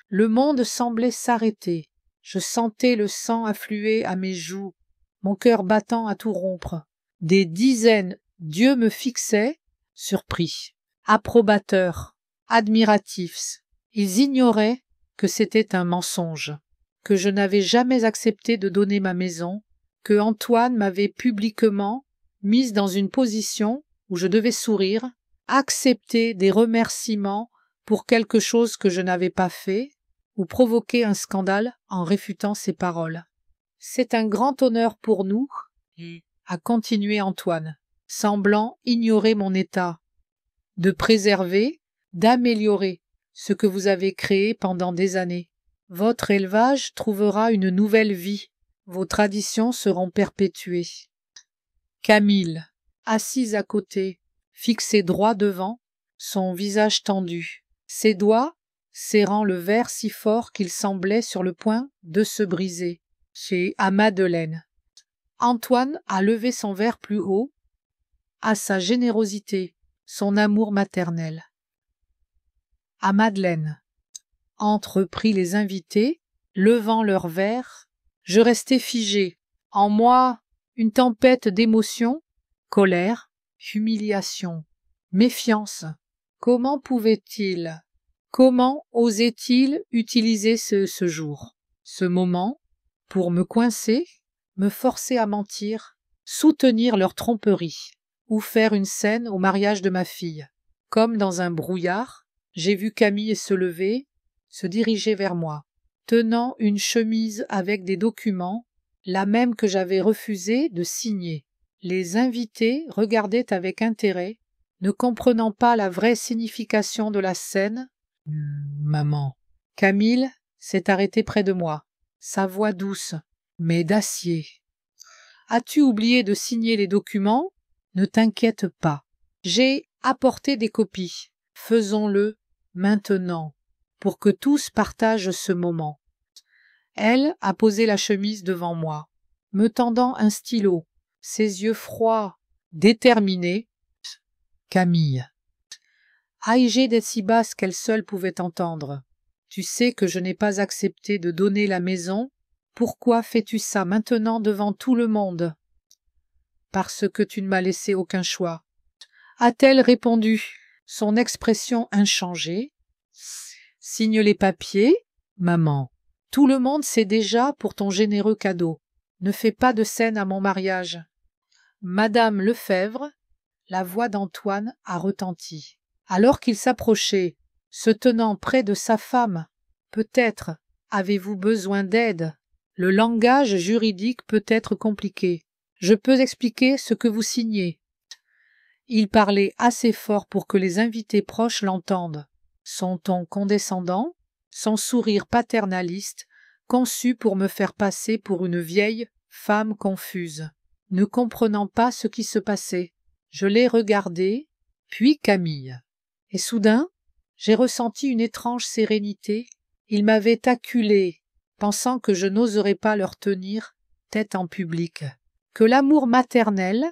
Le monde semblait s'arrêter. Je sentais le sang affluer à mes joues, mon cœur battant à tout rompre. Des dizaines d'yeux me fixaient, surpris, approbateurs, admiratifs. Ils ignoraient que c'était un mensonge, que je n'avais jamais accepté de donner ma maison, que Antoine m'avait publiquement mise dans une position où je devais sourire, accepter des remerciements pour quelque chose que je n'avais pas fait, ou provoquer un scandale en réfutant ses paroles. C'est un grand honneur pour nous, a continué Antoine, semblant ignorer mon état, de préserver, d'améliorer ce que vous avez créé pendant des années. Votre élevage trouvera une nouvelle vie, vos traditions seront perpétuées. Camille, assise à côté, fixée droit devant, son visage tendu, ses doigts serrant le verre si fort qu'il semblait sur le point de se briser. C'est à Madeleine. Antoine a levé son verre plus haut, à sa générosité, son amour maternel. À Madeleine, entreprit les invités, levant leurs verres. Je restais figé. En moi, une tempête d'émotions, colère, humiliation, méfiance. Comment osait-il utiliser ce jour, ce moment, pour me coincer, me forcer à mentir, soutenir leur tromperie, ou faire une scène au mariage de ma fille? Comme dans un brouillard, j'ai vu Camille se lever, se diriger vers moi, tenant une chemise avec des documents, la même que j'avais refusé de signer. Les invités regardaient avec intérêt, ne comprenant pas la vraie signification de la scène. « Maman. » Camille s'est arrêtée près de moi, sa voix douce, mais d'acier. « As-tu oublié de signer les documents ? Ne t'inquiète pas. J'ai apporté des copies. Faisons-le maintenant, pour que tous partagent ce moment. » Elle a posé la chemise devant moi, me tendant un stylo, ses yeux froids, déterminés. Camille. Ahigée d'être si basse qu'elle seule pouvait entendre. Tu sais que je n'ai pas accepté de donner la maison. Pourquoi fais-tu ça maintenant devant tout le monde? Parce que tu ne m'as laissé aucun choix. A-t-elle répondu, son expression inchangée. Signe les papiers, maman. Tout le monde sait déjà pour ton généreux cadeau. Ne fais pas de scène à mon mariage. Madame Lefebvre, la voix d'Antoine a retenti. Alors qu'il s'approchait, se tenant près de sa femme, peut-être avez-vous besoin d'aide. Le langage juridique peut être compliqué. Je peux expliquer ce que vous signez. Il parlait assez fort pour que les invités proches l'entendent. Son ton condescendant, son sourire paternaliste, conçu pour me faire passer pour une vieille femme confuse, ne comprenant pas ce qui se passait. Je l'ai regardé, puis Camille. Et soudain, j'ai ressenti une étrange sérénité. Ils m'avaient acculé, pensant que je n'oserais pas leur tenir tête en public, que l'amour maternel,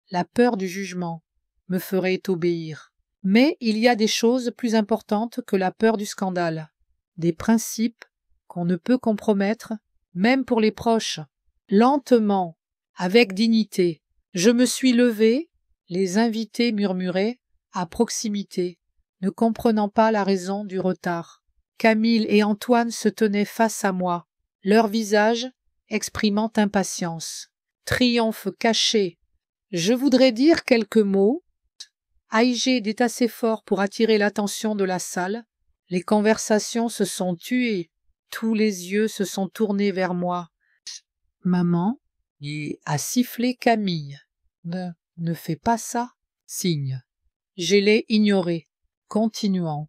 la peur du jugement, me ferait obéir. Mais il y a des choses plus importantes que la peur du scandale, des principes qu'on ne peut compromettre, même pour les proches. Lentement, avec dignité, je me suis levée, les invités murmuraient, à proximité, ne comprenant pas la raison du retard. Camille et Antoine se tenaient face à moi, leurs visages exprimant impatience. Triomphe caché. Je voudrais dire quelques mots. Aïgé est assez fort pour attirer l'attention de la salle. Les conversations se sont tuées. Tous les yeux se sont tournés vers moi. Maman a sifflé Camille. Ne fais pas ça. Signe. Je l'ai ignoré. Continuons.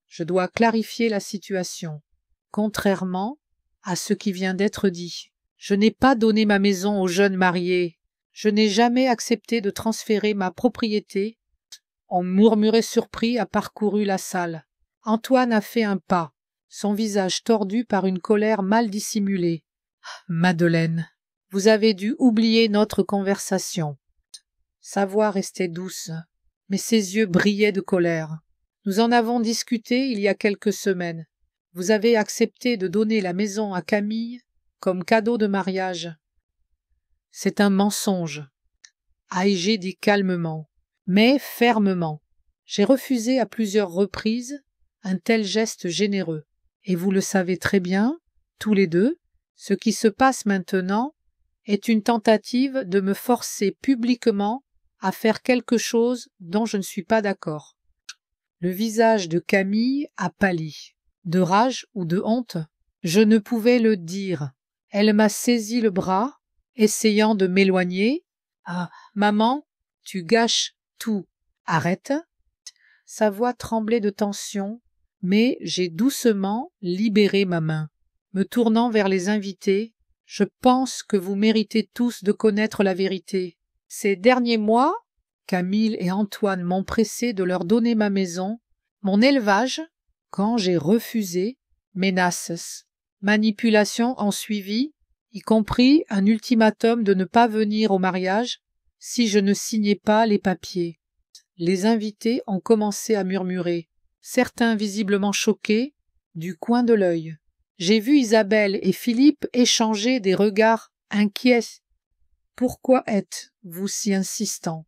Je dois clarifier la situation. Contrairement à ce qui vient d'être dit, je n'ai pas donné ma maison aux jeunes mariés. Je n'ai jamais accepté de transférer ma propriété. Un murmuré surpris a parcouru la salle. Antoine a fait un pas, son visage tordu par une colère mal dissimulée. Madeleine, vous avez dû oublier notre conversation. Sa voix restait douce, mais ses yeux brillaient de colère. Nous en avons discuté il y a quelques semaines. Vous avez accepté de donner la maison à Camille comme cadeau de mariage. C'est un mensonge. Aïgé dit calmement, mais fermement. J'ai refusé à plusieurs reprises un tel geste généreux. Et vous le savez très bien, tous les deux, ce qui se passe maintenant est une tentative de me forcer publiquement à faire quelque chose dont je ne suis pas d'accord. Le visage de Camille a pâli. De rage ou de honte, je ne pouvais le dire. Elle m'a saisi le bras, essayant de m'éloigner. « Ah, maman, tu gâches tout. Arrête. » Sa voix tremblait de tension, mais j'ai doucement libéré ma main. Me tournant vers les invités, je pense que vous méritez tous de connaître la vérité. Ces derniers mois, Camille et Antoine m'ont pressé de leur donner ma maison, mon élevage, quand j'ai refusé, menaces, manipulations ont suivi, y compris un ultimatum de ne pas venir au mariage si je ne signais pas les papiers. Les invités ont commencé à murmurer, certains visiblement choqués, du coin de l'œil. J'ai vu Isabelle et Philippe échanger des regards inquiets. « Pourquoi êtes-vous si insistant ?»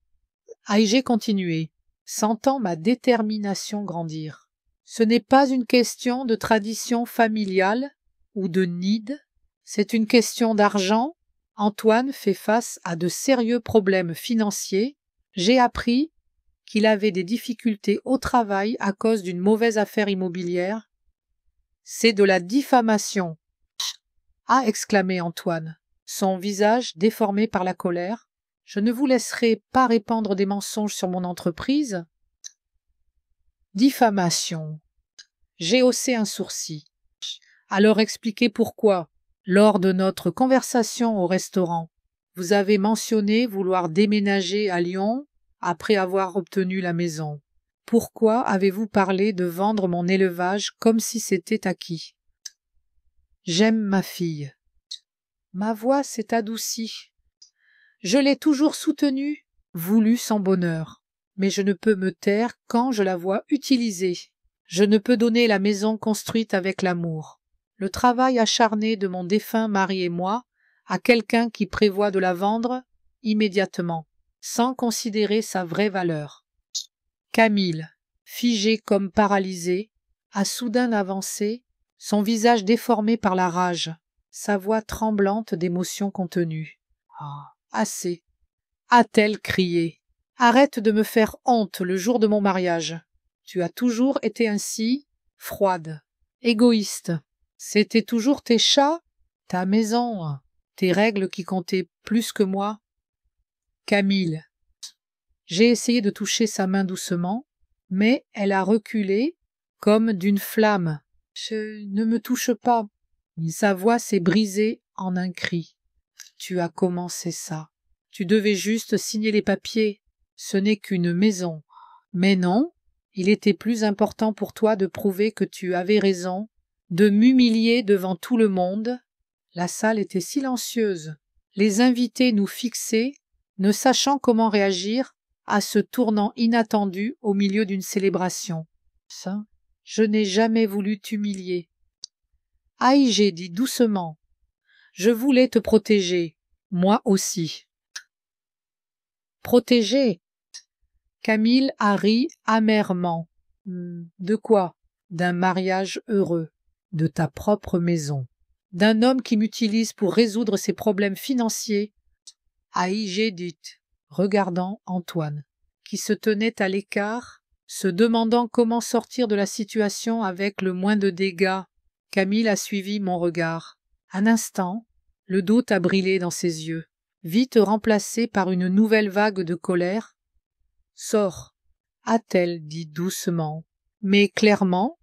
Aïgé continuait, sentant ma détermination grandir. Ce n'est pas une question de tradition familiale ou de nid, c'est une question d'argent. Antoine fait face à de sérieux problèmes financiers. J'ai appris qu'il avait des difficultés au travail à cause d'une mauvaise affaire immobilière. C'est de la diffamation, a exclamé Antoine, son visage déformé par la colère. Je ne vous laisserai pas répandre des mensonges sur mon entreprise. Diffamation. J'ai haussé un sourcil. Alors expliquez pourquoi, lors de notre conversation au restaurant, vous avez mentionné vouloir déménager à Lyon après avoir obtenu la maison. Pourquoi avez-vous parlé de vendre mon élevage comme si c'était acquis? J'aime ma fille. Ma voix s'est adoucie. Je l'ai toujours soutenue, voulu son bonheur, mais je ne peux me taire quand je la vois utilisée. Je ne peux donner la maison construite avec l'amour, le travail acharné de mon défunt mari et moi, à quelqu'un qui prévoit de la vendre immédiatement, sans considérer sa vraie valeur. Camille, figée comme paralysée, a soudain avancé, son visage déformé par la rage, sa voix tremblante d'émotion contenue. « Ah, assez !» a-t-elle crié. « Arrête de me faire honte le jour de mon mariage. Tu as toujours été ainsi, froide, égoïste. C'était toujours tes chats, ta maison, tes règles qui comptaient plus que moi. » Camille. J'ai essayé de toucher sa main doucement, mais elle a reculé comme d'une flamme. « Ne me touche pas. » Sa voix s'est brisée en un cri. « Tu as commencé ça. Tu devais juste signer les papiers. Ce n'est qu'une maison. Mais non, il était plus important pour toi de prouver que tu avais raison, de m'humilier devant tout le monde. » La salle était silencieuse. Les invités nous fixaient, ne sachant comment réagir à ce tournant inattendu au milieu d'une célébration. Ça, je n'ai jamais voulu t'humilier. Aïe, j'ai dit doucement. Je voulais te protéger, moi aussi. Protéger? Camille a ri amèrement. De quoi? D'un mariage heureux, de ta propre maison, d'un homme qui m'utilise pour résoudre ses problèmes financiers. Aïe, j'ai dit, regardant Antoine, qui se tenait à l'écart, se demandant comment sortir de la situation avec le moins de dégâts. Camille a suivi mon regard. Un instant, le doute a brillé dans ses yeux, vite remplacé par une nouvelle vague de colère. « Sors », a-t-elle dit doucement, mais clairement.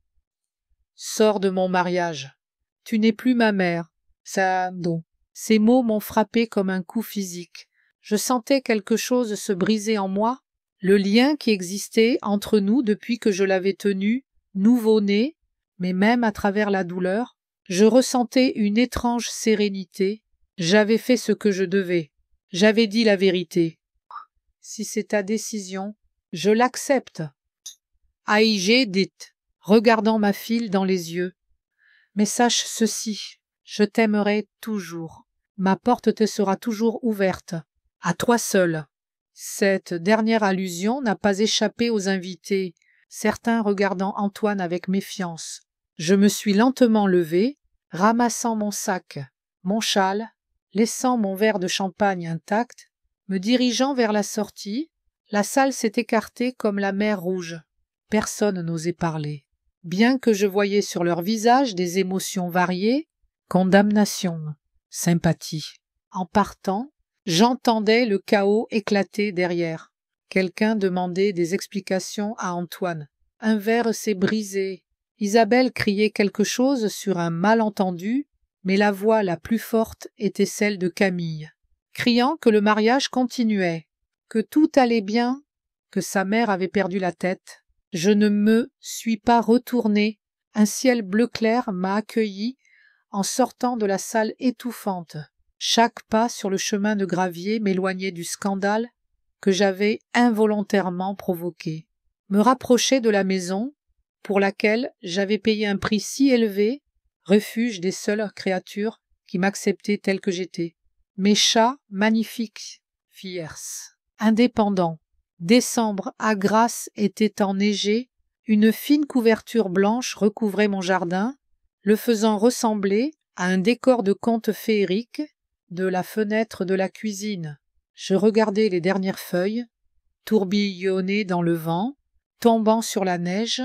« Sors de mon mariage. Tu n'es plus ma mère. Ça, donc. » Ces mots m'ont frappé comme un coup physique. Je sentais quelque chose se briser en moi, le lien qui existait entre nous depuis que je l'avais tenu, nouveau-né, mais même à travers la douleur, je ressentais une étrange sérénité. J'avais fait ce que je devais. J'avais dit la vérité. Si c'est ta décision, je l'accepte. Aïe, j'ai dit, regardant ma fille dans les yeux. Mais sache ceci, je t'aimerai toujours. Ma porte te sera toujours ouverte, à toi seul. Cette dernière allusion n'a pas échappé aux invités, certains regardant Antoine avec méfiance. Je me suis lentement levée, ramassant mon sac, mon châle, laissant mon verre de champagne intact, me dirigeant vers la sortie. La salle s'est écartée comme la mer Rouge. Personne n'osait parler. Bien que je voyais sur leur visage des émotions variées, condamnation, sympathie. En partant, j'entendais le chaos éclater derrière. Quelqu'un demandait des explications à Antoine. Un verre s'est brisé. Isabelle criait quelque chose sur un malentendu, mais la voix la plus forte était celle de Camille, criant que le mariage continuait, que tout allait bien, que sa mère avait perdu la tête. Je ne me suis pas retournée. Un ciel bleu clair m'a accueilli en sortant de la salle étouffante. Chaque pas sur le chemin de gravier m'éloignait du scandale que j'avais involontairement provoqué. Me rapprocher de la maison, pour laquelle j'avais payé un prix si élevé, refuge des seules créatures qui m'acceptaient tel que j'étais. Mes chats magnifiques, fierces, indépendants. Décembre à Grasse était enneigé, une fine couverture blanche recouvrait mon jardin, le faisant ressembler à un décor de conte féerique de la fenêtre de la cuisine. Je regardais les dernières feuilles, tourbillonner dans le vent, tombant sur la neige,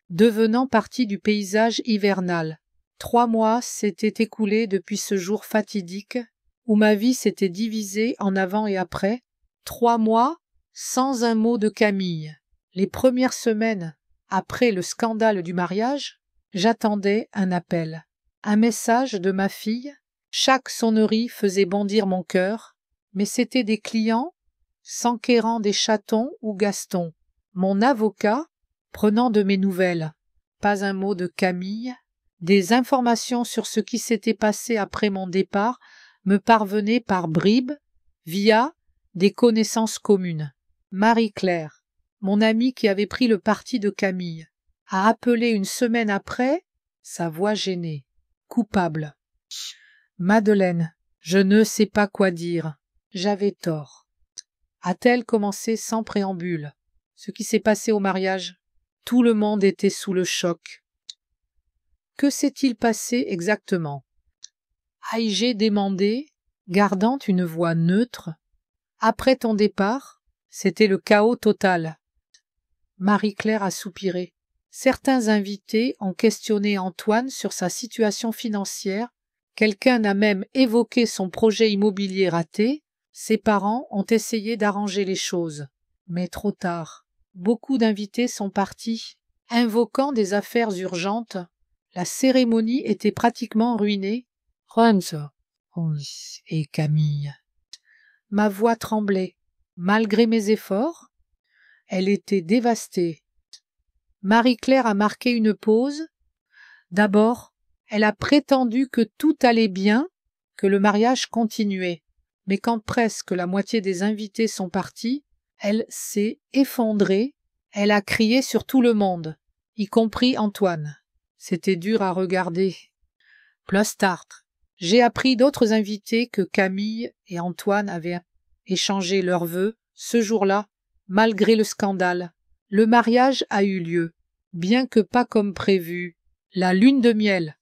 devenant partie du paysage hivernal. 3 mois s'étaient écoulés depuis ce jour fatidique où ma vie s'était divisée en avant et après. 3 mois sans un mot de Camille. Les premières semaines après le scandale du mariage, j'attendais un appel, un message de ma fille. Chaque sonnerie faisait bondir mon cœur, mais c'étaient des clients s'enquérant des chatons ou Gaston. Mon avocat prenant de mes nouvelles. Pas un mot de Camille. Des informations sur ce qui s'était passé après mon départ me parvenaient par bribes, via des connaissances communes. Marie-Claire, mon amie qui avait pris le parti de Camille, a appelé une semaine après, sa voix gênée, coupable. Madeleine, je ne sais pas quoi dire. J'avais tort. A-t-elle commencé sans préambule? Ce qui s'est passé au mariage, tout le monde était sous le choc. Que s'est-il passé exactement? Ai-je demandé, gardant une voix neutre. Après ton départ, c'était le chaos total. Marie-Claire a soupiré. Certains invités ont questionné Antoine sur sa situation financière. Quelqu'un a même évoqué son projet immobilier raté. Ses parents ont essayé d'arranger les choses. Mais trop tard. Beaucoup d'invités sont partis, invoquant des affaires urgentes. La cérémonie était pratiquement ruinée. Hans et Camille. Ma voix tremblait. Malgré mes efforts, elle était dévastée. Marie-Claire a marqué une pause. D'abord, elle a prétendu que tout allait bien, que le mariage continuait. Mais quand presque la moitié des invités sont partis, Elle s'est effondrée, elle a crié sur tout le monde, y compris Antoine. C'était dur à regarder. Plus tard, j'ai appris d'autres invités que Camille et Antoine avaient échangé leurs vœux ce jour-là, malgré le scandale. Le mariage a eu lieu, bien que pas comme prévu. La lune de miel.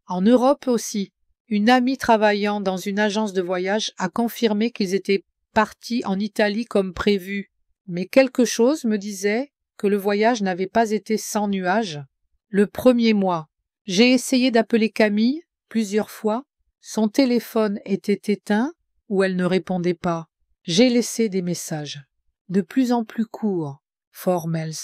En Europe aussi, une amie travaillant dans une agence de voyage a confirmé qu'ils étaient partis en Italie comme prévu. Mais quelque chose me disait que le voyage n'avait pas été sans nuages. Le premier mois, j'ai essayé d'appeler Camille plusieurs fois. Son téléphone était éteint ou elle ne répondait pas. J'ai laissé des messages, de plus en plus courts, formels.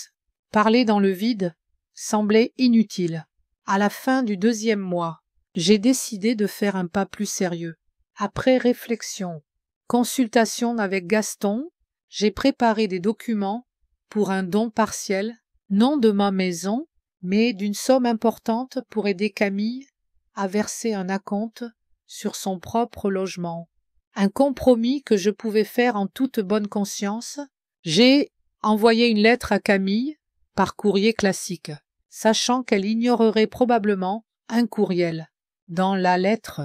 Parler dans le vide semblait inutile. À la fin du 2e mois, j'ai décidé de faire un pas plus sérieux. Après réflexion, consultation avec Gaston, j'ai préparé des documents pour un don partiel, non de ma maison, mais d'une somme importante pour aider Camille à verser un acompte sur son propre logement. Un compromis que je pouvais faire en toute bonne conscience. J'ai envoyé une lettre à Camille par courrier classique, sachant qu'elle ignorerait probablement un courriel. Dans la lettre,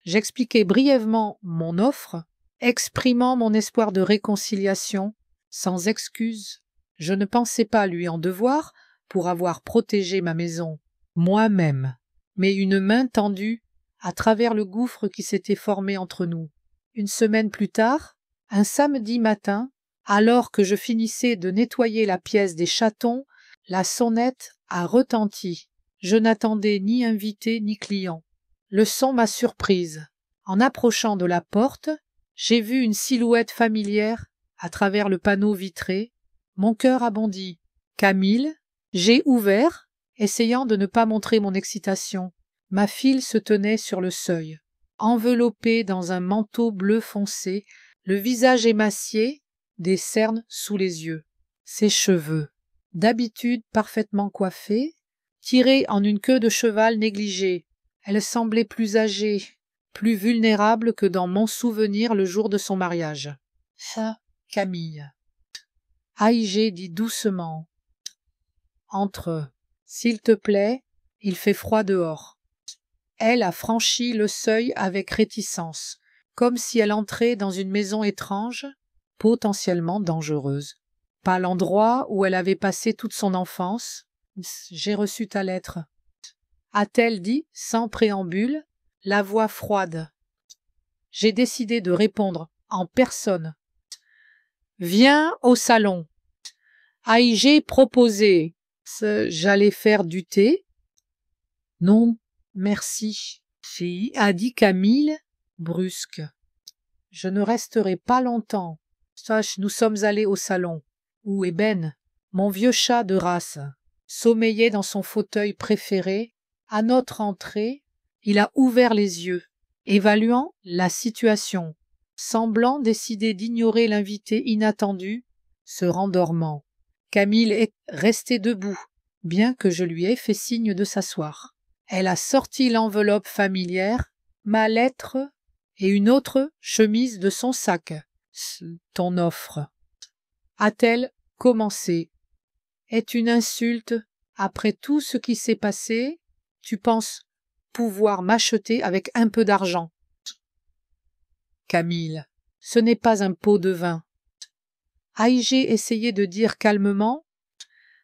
j'expliquais brièvement mon offre, exprimant mon espoir de réconciliation, sans excuse. Je ne pensais pas lui en devoir pour avoir protégé ma maison moi-même, mais une main tendue à travers le gouffre qui s'était formé entre nous. Une semaine plus tard, un samedi matin, alors que je finissais de nettoyer la pièce des chatons, la sonnette a retenti. Je n'attendais ni invité ni client. Le son m'a surprise. En approchant de la porte, j'ai vu une silhouette familière à travers le panneau vitré. Mon cœur a bondi. Camille, j'ai ouvert, essayant de ne pas montrer mon excitation. Ma fille se tenait sur le seuil, enveloppée dans un manteau bleu foncé, le visage émacié, des cernes sous les yeux. Ses cheveux, d'habitude parfaitement coiffés, tirés en une queue de cheval négligée. Elle semblait plus âgée, plus vulnérable que dans mon souvenir le jour de son mariage. Ça, Camille. Aïgé dit doucement. Entre, s'il te plaît, il fait froid dehors. Elle a franchi le seuil avec réticence, comme si elle entrait dans une maison étrange, potentiellement dangereuse. Pas l'endroit où elle avait passé toute son enfance. J'ai reçu ta lettre. A-t-elle dit, sans préambule, la voix froide. J'ai décidé de répondre en personne. Viens au salon. Ai-je proposé. J'allais faire du thé. Non, merci, a dit Camille, brusque. Je ne resterai pas longtemps. Sache, nous sommes allés au salon, où Eben, mon vieux chat de race, sommeillait dans son fauteuil préféré. À notre entrée, il a ouvert les yeux, évaluant la situation, semblant décider d'ignorer l'invité inattendu, se rendormant. Camille est restée debout, bien que je lui ai fait signe de s'asseoir. Elle a sorti l'enveloppe familière, ma lettre et une autre chemise de son sac. Ton offre. A-t-elle commencé? Est une insulte après tout ce qui s'est passé? Tu penses pouvoir m'acheter avec un peu d'argent? Camille, ce n'est pas un pot de vin. Ai-je essayé de dire calmement?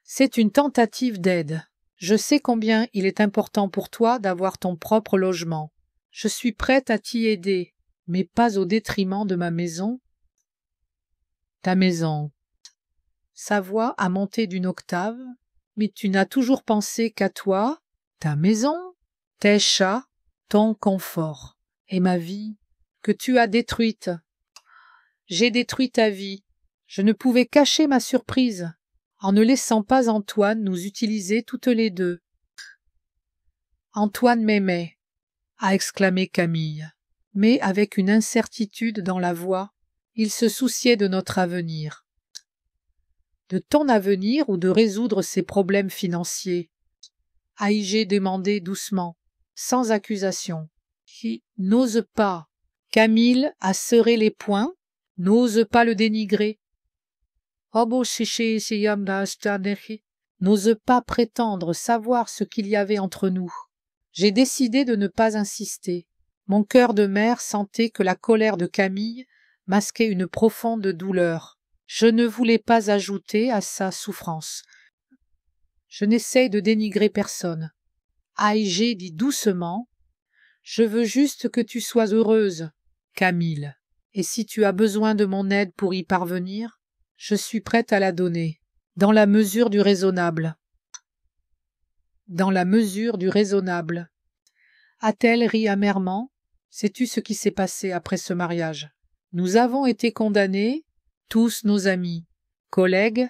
C'est une tentative d'aide. Je sais combien il est important pour toi d'avoir ton propre logement. Je suis prête à t'y aider, mais pas au détriment de ma maison. Ta maison. Sa voix a monté d'une octave, mais tu n'as toujours pensé qu'à toi, ta maison, tes chats, ton confort, et ma vie, que tu as détruite. J'ai détruit ta vie. Je ne pouvais cacher ma surprise, en ne laissant pas Antoine nous utiliser toutes les deux. Antoine m'aimait, a exclamé Camille, mais avec une incertitude dans la voix. Il se souciait de notre avenir. De ton avenir ou de résoudre ses problèmes financiers? Ai-je demandé doucement, sans accusation. Qui n'ose pas. Camille a serré les poings, n'ose pas le dénigrer. n'ose pas prétendre savoir ce qu'il y avait entre nous. J'ai décidé de ne pas insister. Mon cœur de mère sentait que la colère de Camille masquait une profonde douleur. Je ne voulais pas ajouter à sa souffrance. Je n'essaye de dénigrer personne. Aïgé dit doucement: « Je veux juste que tu sois heureuse, Camille, et si tu as besoin de mon aide pour y parvenir, je suis prête à la donner, dans la mesure du raisonnable. » Dans la mesure du raisonnable. A-t-elle ri amèrement? Sais-tu ce qui s'est passé après ce mariage? Nous avons été condamnés, tous nos amis, collègues,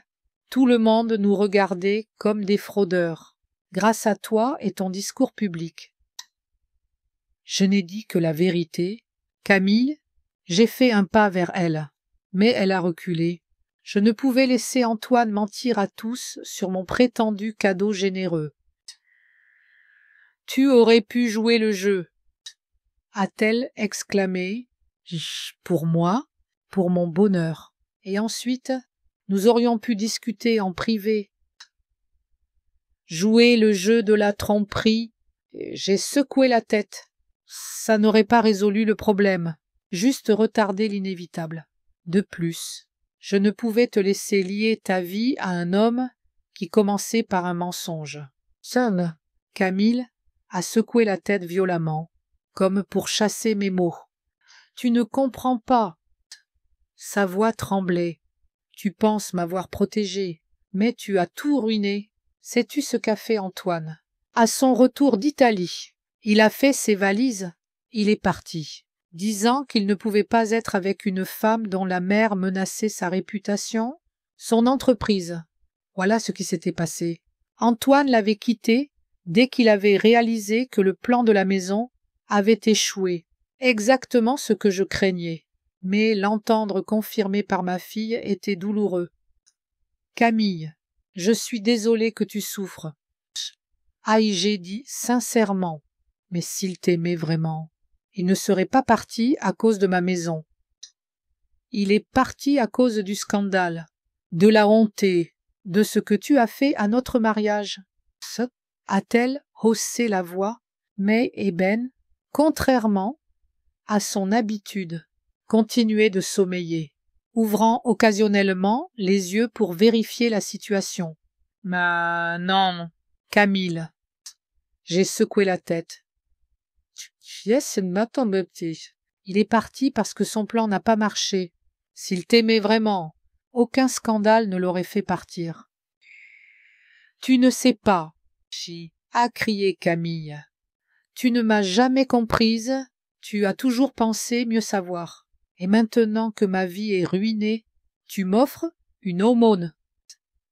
tout le monde nous regardait comme des fraudeurs, grâce à toi et ton discours public. Je n'ai dit que la vérité. Camille, j'ai fait un pas vers elle, mais elle a reculé. Je ne pouvais laisser Antoine mentir à tous sur mon prétendu cadeau généreux. Tu aurais pu jouer le jeu, a-t-elle exclamé, pour moi, pour mon bonheur. Et ensuite, nous aurions pu discuter en privé. Jouer le jeu de la tromperie, j'ai secoué la tête. Ça n'aurait pas résolu le problème, juste retardé l'inévitable. De plus, je ne pouvais te laisser lier ta vie à un homme qui commençait par un mensonge. Seul, Camille a secoué la tête violemment, comme pour chasser mes mots. Tu ne comprends pas. Sa voix tremblait. Tu penses m'avoir protégée, mais tu as tout ruiné. Sais-tu ce qu'a fait Antoine? À son retour d'Italie, il a fait ses valises, il est parti, disant qu'il ne pouvait pas être avec une femme dont la mère menaçait sa réputation, son entreprise. Voilà ce qui s'était passé. Antoine l'avait quitté dès qu'il avait réalisé que le plan de la maison avait échoué, exactement ce que je craignais. Mais l'entendre confirmé par ma fille était douloureux. Camille, je suis désolée que tu souffres. Aïgé dit sincèrement, mais s'il t'aimait vraiment, il ne serait pas parti à cause de ma maison. Il est parti à cause du scandale, de la honte, de ce que tu as fait à notre mariage. A-t-elle haussé la voix, mais Eben, contrairement à son habitude, continuait de sommeiller, ouvrant occasionnellement les yeux pour vérifier la situation. « Mais non, Camille. » J'ai secoué la tête. « Yes, il est parti parce que son plan n'a pas marché. S'il t'aimait vraiment, aucun scandale ne l'aurait fait partir. »« Tu ne sais pas, » a crié Camille. « Tu ne m'as jamais comprise, tu as toujours pensé mieux savoir. Et maintenant que ma vie est ruinée, tu m'offres une aumône. »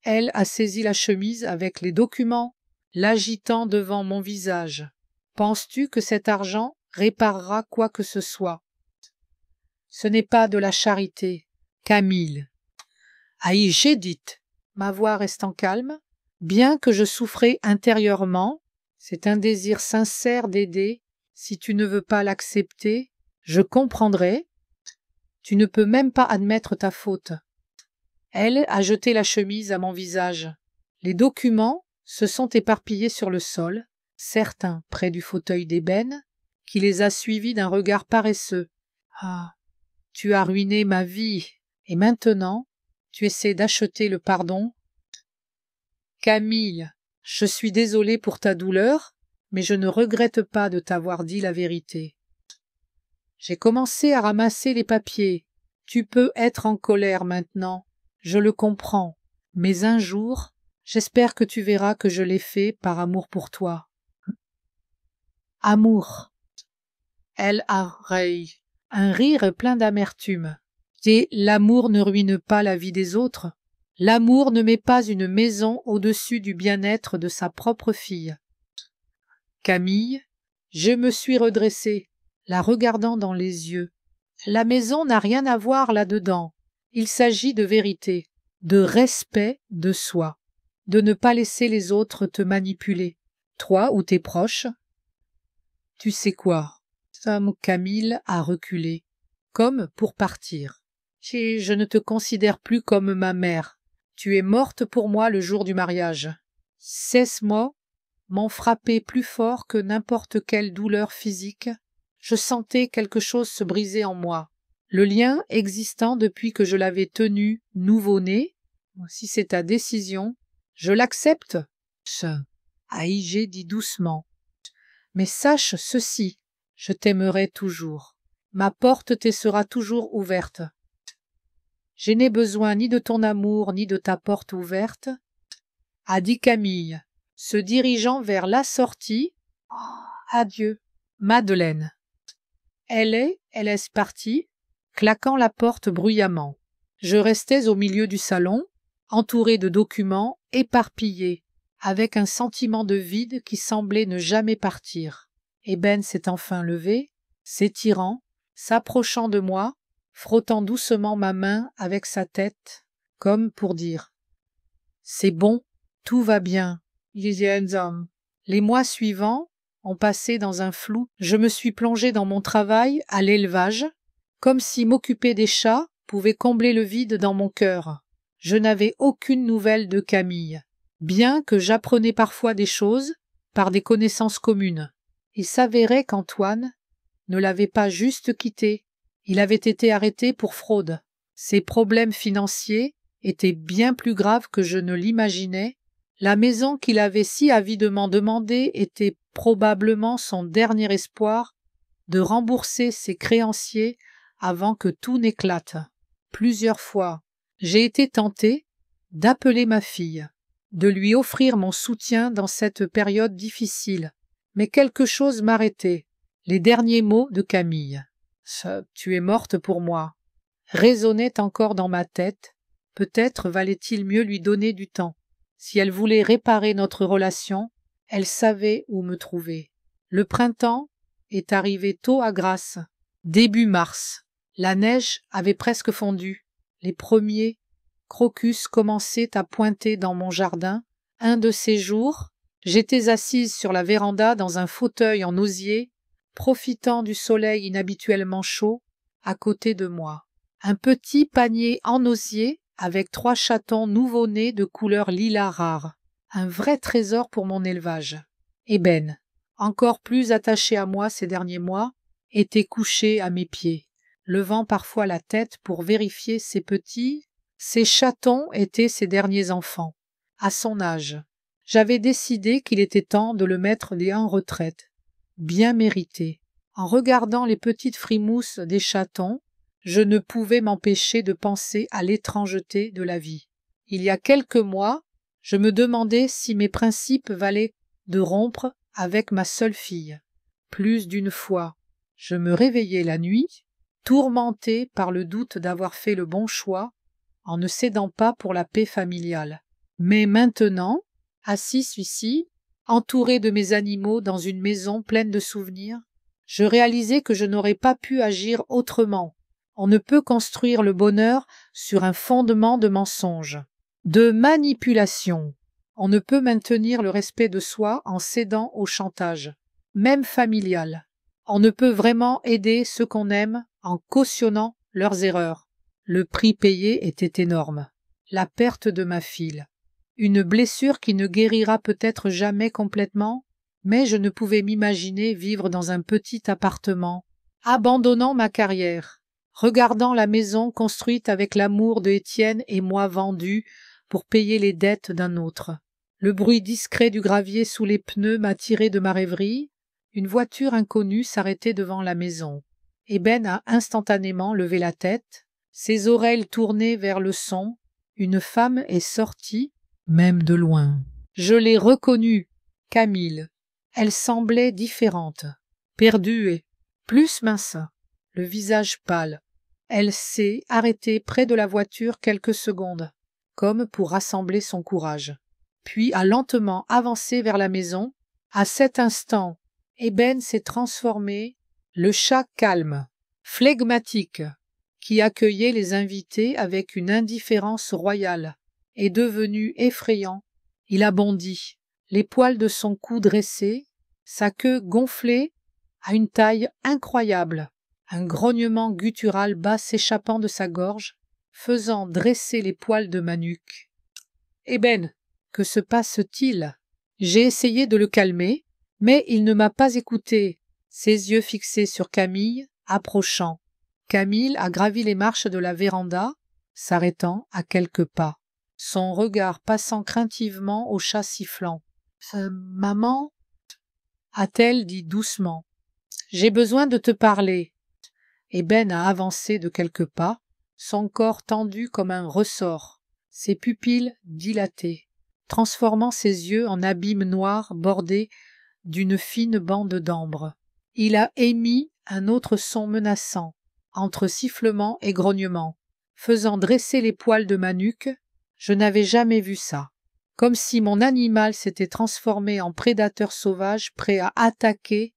Elle a saisi la chemise avec les documents, l'agitant devant mon visage. « Penses-tu que cet argent réparera quoi que ce soit? » Ce n'est pas de la charité, Camille. Aïe, dit, ma voix restant calme, bien que je souffrais intérieurement, c'est un désir sincère d'aider. Si tu ne veux pas l'accepter, je comprendrai. Tu ne peux même pas admettre ta faute. Elle a jeté la chemise à mon visage. Les documents se sont éparpillés sur le sol, certains près du fauteuil d'ébène, qui les a suivis d'un regard paresseux. « Ah, tu as ruiné ma vie, et maintenant, tu essaies d'acheter le pardon. » Camille, je suis désolée pour ta douleur, mais je ne regrette pas de t'avoir dit la vérité. J'ai commencé à ramasser les papiers. Tu peux être en colère maintenant, je le comprends, mais un jour, j'espère que tu verras que je l'ai fait par amour pour toi. Amour. Elle a ri, un rire plein d'amertume. Et l'amour ne ruine pas la vie des autres. L'amour ne met pas une maison au-dessus du bien-être de sa propre fille. Camille, je me suis redressée, la regardant dans les yeux. La maison n'a rien à voir là-dedans. Il s'agit de vérité, de respect de soi, de ne pas laisser les autres te manipuler, toi ou tes proches. Tu sais quoi? Camille a reculé, comme pour partir. Je ne te considère plus comme ma mère. Tu es morte pour moi le jour du mariage. Ces mots m'ont frappé plus fort que n'importe quelle douleur physique. Je sentais quelque chose se briser en moi. Le lien existant depuis que je l'avais tenu nouveau-né, si c'est ta décision, je l'accepte. Aïgé dit doucement. Mais sache ceci, je t'aimerai toujours. Ma porte te sera toujours ouverte. Je n'ai besoin ni de ton amour, ni de ta porte ouverte, a dit Camille, se dirigeant vers la sortie. Adieu, Madeleine. Elle est partie, claquant la porte bruyamment. Je restais au milieu du salon, entouré de documents éparpillés, avec un sentiment de vide qui semblait ne jamais partir. Eben s'est enfin levé, s'étirant, s'approchant de moi, frottant doucement ma main avec sa tête, comme pour dire « C'est bon, tout va bien, Les mois suivants ont passé dans un flou. Je me suis plongé dans mon travail à l'élevage, comme si m'occuper des chats pouvait combler le vide dans mon cœur. Je n'avais aucune nouvelle de Camille, bien que j'apprenais parfois des choses par des connaissances communes. Il s'avérait qu'Antoine ne l'avait pas juste quitté. Il avait été arrêté pour fraude. Ses problèmes financiers étaient bien plus graves que je ne l'imaginais. La maison qu'il avait si avidement demandée était probablement son dernier espoir de rembourser ses créanciers avant que tout n'éclate. Plusieurs fois, j'ai été tenté d'appeler ma fille, de lui offrir mon soutien dans cette période difficile, mais quelque chose m'arrêtait. Les derniers mots de Camille. « Tu es morte pour moi » résonnaient encore dans ma tête. Peut-être valait-il mieux lui donner du temps. Si elle voulait réparer notre relation, elle savait où me trouver. Le printemps est arrivé tôt à Grasse, début mars. La neige avait presque fondu. Les premiers crocus commençaient à pointer dans mon jardin. Un de ces jours, j'étais assise sur la véranda dans un fauteuil en osier, profitant du soleil inhabituellement chaud à côté de moi. Un petit panier en osier avec 3 chatons nouveau-nés de couleur lilas rare. Un vrai trésor pour mon élevage. Eben, encore plus attaché à moi ces derniers mois, était couché à mes pieds, levant parfois la tête pour vérifier ses petits. Ces chatons étaient ses derniers enfants. À son âge, j'avais décidé qu'il était temps de le mettre en retraite. Bien mérité. En regardant les petites frimousses des chatons, je ne pouvais m'empêcher de penser à l'étrangeté de la vie. Il y a quelques mois, je me demandais si mes principes valaient de rompre avec ma seule fille. Plus d'une fois, je me réveillais la nuit, tourmenté par le doute d'avoir fait le bon choix en ne cédant pas pour la paix familiale. Mais maintenant, assis ici, entouré de mes animaux dans une maison pleine de souvenirs, je réalisais que je n'aurais pas pu agir autrement. On ne peut construire le bonheur sur un fondement de mensonges, de manipulation. On ne peut maintenir le respect de soi en cédant au chantage, même familial. On ne peut vraiment aider ceux qu'on aime en cautionnant leurs erreurs. Le prix payé était énorme. La perte de ma fille. Une blessure qui ne guérira peut-être jamais complètement, mais je ne pouvais m'imaginer vivre dans un petit appartement, abandonnant ma carrière, regardant la maison construite avec l'amour de Étienne et moi vendue pour payer les dettes d'un autre. Le bruit discret du gravier sous les pneus m'a tiré de ma rêverie. Une voiture inconnue s'arrêtait devant la maison. Eben a instantanément levé la tête, ses oreilles tournées vers le son. Une femme est sortie, même de loin. Je l'ai reconnue, Camille. Elle semblait différente, perdue et plus mince, le visage pâle. Elle s'est arrêtée près de la voiture quelques secondes, comme pour rassembler son courage, puis a lentement avancé vers la maison. À cet instant, Eben s'est transformé, le chat calme, flegmatique, qui accueillait les invités avec une indifférence royale, est devenu effrayant. Il a bondi, les poils de son cou dressés, sa queue gonflée à une taille incroyable. Un grognement guttural bas s'échappant de sa gorge, faisant dresser les poils de ma nuque. Eben, que se passe-t-il? J'ai essayé de le calmer, mais il ne m'a pas écouté, ses yeux fixés sur Camille, approchant. Camille a gravi les marches de la véranda, s'arrêtant à quelques pas, son regard passant craintivement au chat sifflant. Maman, a-t-elle dit doucement. J'ai besoin de te parler. Eben a avancé de quelques pas, son corps tendu comme un ressort, ses pupilles dilatées, transformant ses yeux en abîmes noirs bordés d'une fine bande d'ambre. Il a émis un autre son menaçant, entre sifflements et grognements, faisant dresser les poils de ma nuque. Je n'avais jamais vu ça. Comme si mon animal s'était transformé en prédateur sauvage prêt à attaquer.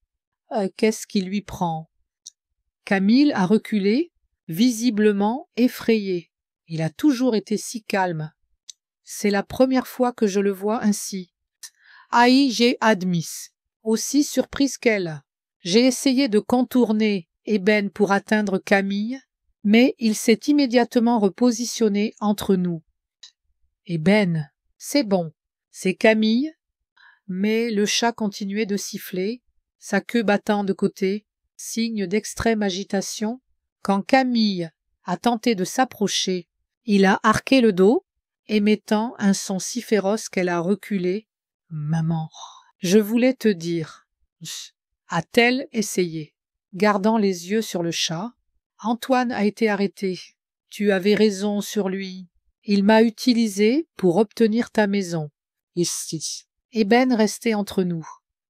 Qu'est-ce qui lui prend? Camille a reculé, visiblement effrayé. Il a toujours été si calme. C'est la première fois que je le vois ainsi. Aïe, j'ai admis, aussi surprise qu'elle. J'ai essayé de contourner Eben pour atteindre Camille, mais il s'est immédiatement repositionné entre nous. Eben, c'est bon, c'est Camille. Mais le chat continuait de siffler, sa queue battant de côté, signe d'extrême agitation. Quand Camille a tenté de s'approcher, il a arqué le dos, émettant un son si féroce qu'elle a reculé. « Maman, je voulais te dire. » A-t-elle essayé, gardant les yeux sur le chat. « Antoine a été arrêté. Tu avais raison sur lui. Il m'a utilisé pour obtenir ta maison. » Ici. Eben restait entre nous,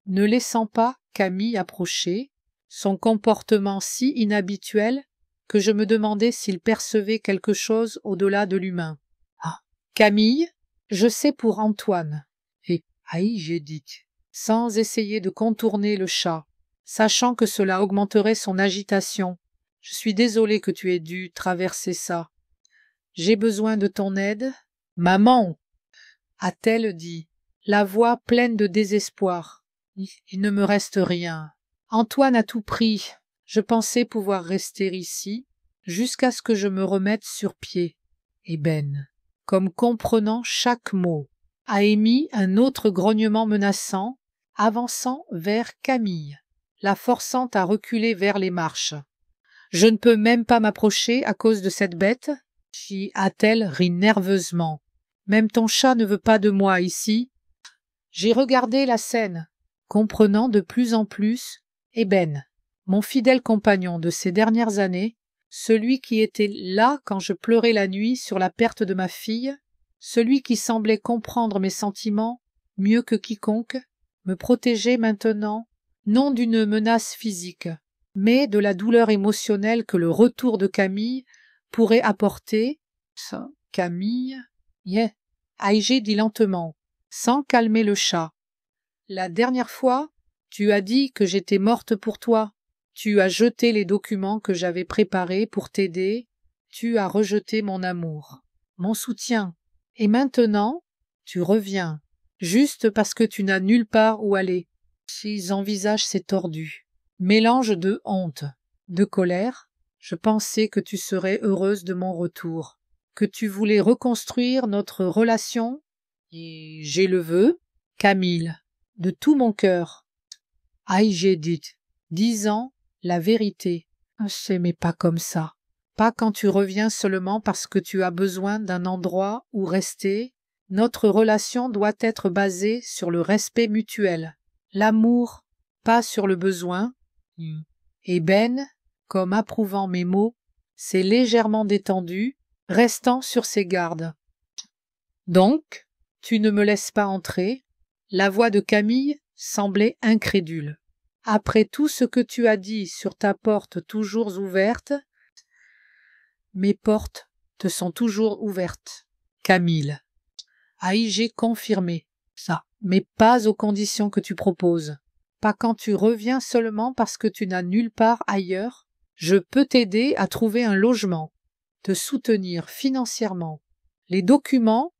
ne laissant pas Camille approcher, son comportement si inhabituel que je me demandais s'il percevait quelque chose au-delà de l'humain. Ah, Camille, je sais pour Antoine. Et aïe, j'ai dit, sans essayer de contourner le chat, sachant que cela augmenterait son agitation. Je suis désolée que tu aies dû traverser ça. J'ai besoin de ton aide. Maman, a-t-elle dit, la voix pleine de désespoir. Il ne me reste rien. Antoine a tout pris. Je pensais pouvoir rester ici jusqu'à ce que je me remette sur pied. Eben, comme comprenant chaque mot, a émis un autre grognement menaçant, avançant vers Camille, la forçant à reculer vers les marches. Je ne peux même pas m'approcher à cause de cette bête, a-t-elle ri nerveusement. Même ton chat ne veut pas de moi ici. J'ai regardé la scène, comprenant de plus en plus Eben, mon fidèle compagnon de ces dernières années, celui qui était là quand je pleurais la nuit sur la perte de ma fille, celui qui semblait comprendre mes sentiments mieux que quiconque, me protégeait maintenant, non d'une menace physique, mais de la douleur émotionnelle que le retour de Camille pourrait apporter. Ça, Camille, Aïgé dit lentement, sans calmer le chat. La dernière fois, tu as dit que j'étais morte pour toi. Tu as jeté les documents que j'avais préparés pour t'aider. Tu as rejeté mon amour, mon soutien. Et maintenant, tu reviens, juste parce que tu n'as nulle part où aller. Son visage s'est tordu. Mélange de honte, de colère. Je pensais que tu serais heureuse de mon retour, que tu voulais reconstruire notre relation. Et j'ai le vœu, Camille, de tout mon cœur. Aïe, j'ai dit, disant la vérité. Mais pas comme ça. Pas quand tu reviens seulement parce que tu as besoin d'un endroit où rester. Notre relation doit être basée sur le respect mutuel, l'amour, pas sur le besoin. Et Ben, comme approuvant mes mots, s'est légèrement détendu, restant sur ses gardes. Donc, tu ne me laisses pas entrer. La voix de Camille semblait incrédule. Après tout ce que tu as dit sur ta porte toujours ouverte, mes portes te sont toujours ouvertes, Camille. J'ai confirmé ça, mais pas aux conditions que tu proposes. Pas quand tu reviens seulement parce que tu n'as nulle part ailleurs. Je peux t'aider à trouver un logement, te soutenir financièrement. Les documents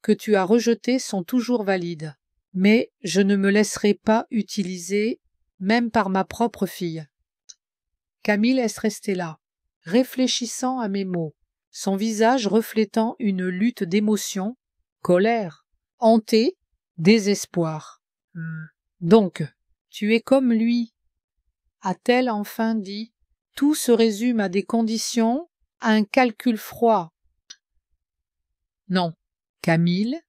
que tu as rejetés sont toujours valides, mais je ne me laisserai pas utiliser, même par ma propre fille. Camille est restée là, réfléchissant à mes mots, son visage reflétant une lutte d'émotions, colère, honté, désespoir. Donc, tu es comme lui, a-t-elle enfin dit. Tout se résume à des conditions, à un calcul froid. Non, Camille.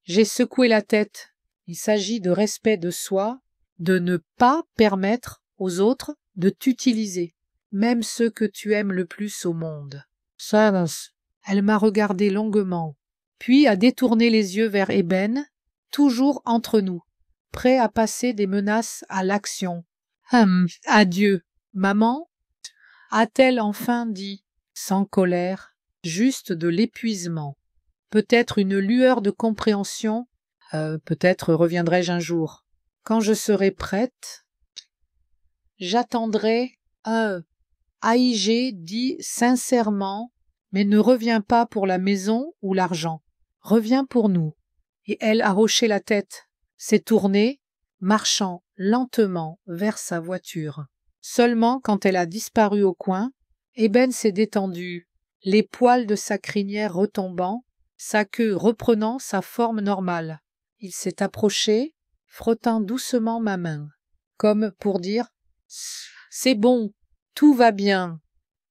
J'ai secoué la tête. Il s'agit de respect de soi, de ne pas permettre aux autres de t'utiliser, même ceux que tu aimes le plus au monde. Silence. Elle m'a regardé longuement, puis a détourné les yeux vers Eben, toujours entre nous, prêt à passer des menaces à l'action. Adieu, maman, a-t-elle enfin dit, sans colère, juste de l'épuisement. Peut-être une lueur de compréhension, peut-être reviendrai-je un jour. Quand je serai prête, j'attendrai. Aïgé dit sincèrement, mais ne reviens pas pour la maison ou l'argent. Reviens pour nous. Et elle a hoché la tête, s'est tournée, marchant lentement vers sa voiture. Seulement quand elle a disparu au coin, Eben s'est détendu, les poils de sa crinière retombant, sa queue reprenant sa forme normale. Il s'est approché, frottant doucement ma main, comme pour dire « C'est bon, tout va bien ».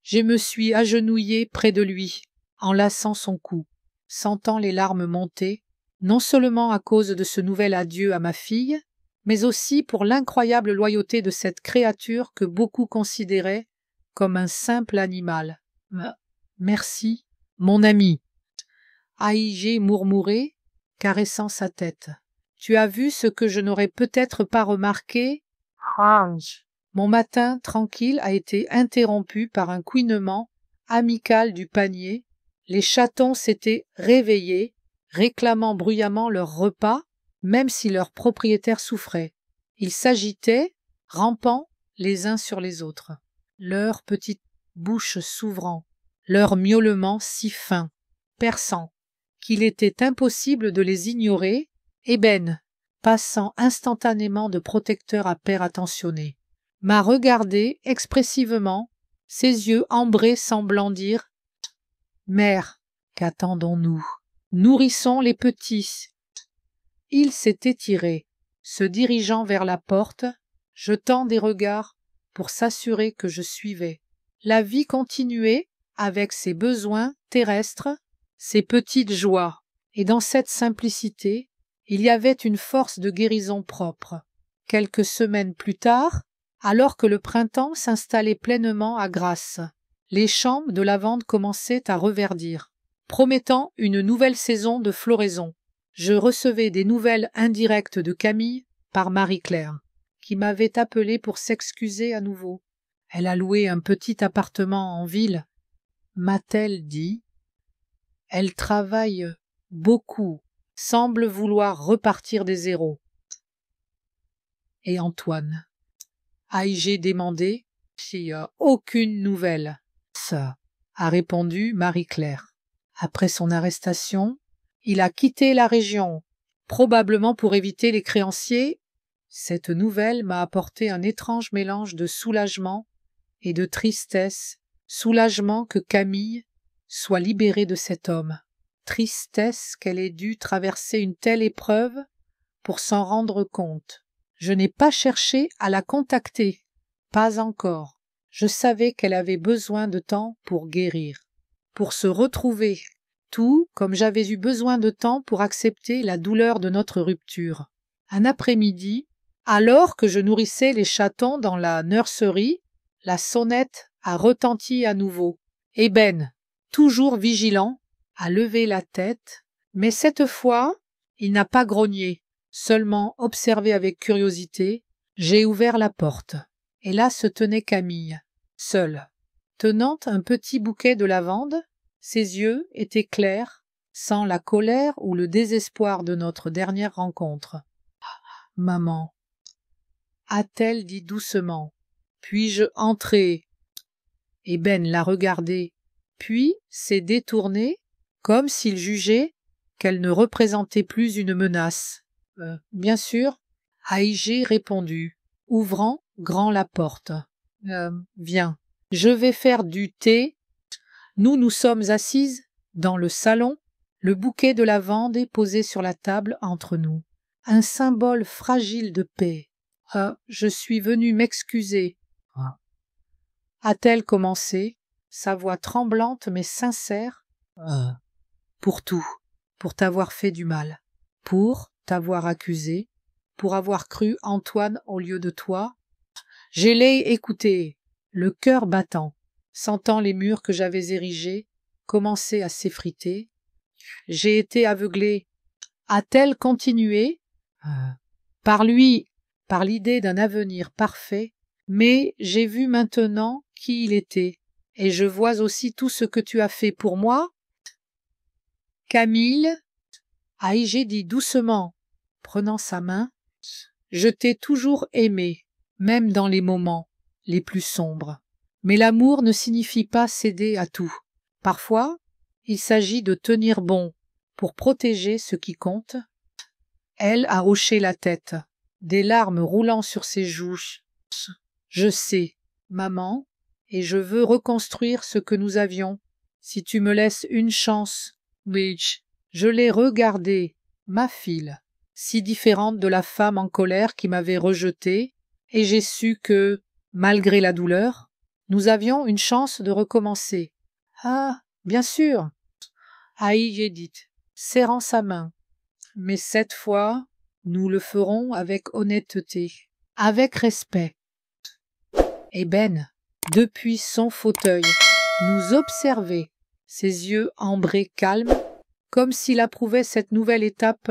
Je me suis agenouillée près de lui, enlaçant son cou, sentant les larmes monter, non seulement à cause de ce nouvel adieu à ma fille, mais aussi pour l'incroyable loyauté de cette créature que beaucoup considéraient comme un simple animal. « Merci, mon ami », Aïgé murmurait, caressant sa tête. « Tu as vu ce que je n'aurais peut-être pas remarqué ?» Mon matin tranquille a été interrompu par un couinement amical du panier. Les chatons s'étaient réveillés, réclamant bruyamment leur repas, même si leur propriétaire souffrait. Ils s'agitaient, rampant les uns sur les autres, leurs petites bouches s'ouvrant, leur miaulement si fin, perçant, qu'il était impossible de les ignorer, Eben, passant instantanément de protecteur à père attentionné, m'a regardé expressivement, ses yeux ambrés semblant dire « Mère, qu'attendons-nous? Nourrissons les petits. » Il s'est étiré, se dirigeant vers la porte, jetant des regards pour s'assurer que je suivais. La vie continuait avec ses besoins terrestres, ses petites joies, et dans cette simplicité, il y avait une force de guérison propre. Quelques semaines plus tard, alors que le printemps s'installait pleinement à Grasse, les champs de lavande commençaient à reverdir, promettant une nouvelle saison de floraison. Je recevais des nouvelles indirectes de Camille par Marie-Claire, qui m'avait appelé pour s'excuser à nouveau. Elle a loué un petit appartement en ville, m'a-t-elle dit. Elle travaille beaucoup, semble vouloir repartir des zéros. Et Antoine? Ai-je demandé. Si aucune nouvelle. Ça, a répondu Marie-Claire. Après son arrestation, il a quitté la région, probablement pour éviter les créanciers. Cette nouvelle m'a apporté un étrange mélange de soulagement et de tristesse, soulagement que Camille soit libérée de cet homme, tristesse qu'elle ait dû traverser une telle épreuve pour s'en rendre compte. Je n'ai pas cherché à la contacter, pas encore. Je savais qu'elle avait besoin de temps pour guérir, pour se retrouver, tout comme j'avais eu besoin de temps pour accepter la douleur de notre rupture. Un après-midi, alors que je nourrissais les chatons dans la nurserie, la sonnette a retenti à nouveau. Eben, toujours vigilant, a levé la tête, mais cette fois, il n'a pas grogné, seulement observé avec curiosité. J'ai ouvert la porte, et là se tenait Camille, seule, tenant un petit bouquet de lavande. Ses yeux étaient clairs, sans la colère ou le désespoir de notre dernière rencontre. « Maman, a-t-elle dit doucement, puis-je entrer ?» Eben l'a regardée, puis s'est détournée, comme s'il jugeait qu'elle ne représentait plus une menace. Bien sûr, a-t-il répondu, ouvrant grand la porte. Viens, je vais faire du thé. Nous sommes assises dans le salon, Le bouquet de lavande est posé sur la table entre nous, un symbole fragile de paix. « Ah, je suis venue m'excuser. » a-t-elle commencé, sa voix tremblante mais sincère, pour tout, pour t'avoir fait du mal, pour t'avoir accusé, pour avoir cru Antoine au lieu de toi. Je l'ai écouté, le cœur battant, sentant les murs que j'avais érigés commencer à s'effriter. J'ai été aveuglée. A-t-elle continué? Par lui, par l'idée d'un avenir parfait, mais j'ai vu maintenant qui il était, et je vois aussi tout ce que tu as fait pour moi. Camille, j'ai dit doucement, prenant sa main, je t'ai toujours aimé, même dans les moments les plus sombres. Mais l'amour ne signifie pas céder à tout. Parfois, il s'agit de tenir bon pour protéger ce qui compte. Elle a hoché la tête, des larmes roulant sur ses joues. Je sais, maman, et je veux reconstruire ce que nous avions. Si tu me laisses une chance, Midge. Je l'ai regardée, ma fille, si différente de la femme en colère qui m'avait rejetée, et j'ai su que, malgré la douleur, nous avions une chance de recommencer. Ah, bien sûr, j'ai dit, serrant sa main. Mais cette fois, nous le ferons avec honnêteté, avec respect. Et Ben, depuis son fauteuil, nous observait, ses yeux ambrés calmes, comme s'il approuvait cette nouvelle étape.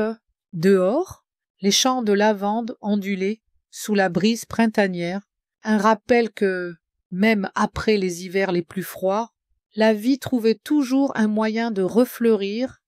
Dehors, les champs de lavande ondulaient sous la brise printanière, un rappel que, même après les hivers les plus froids, la vie trouvait toujours un moyen de refleurir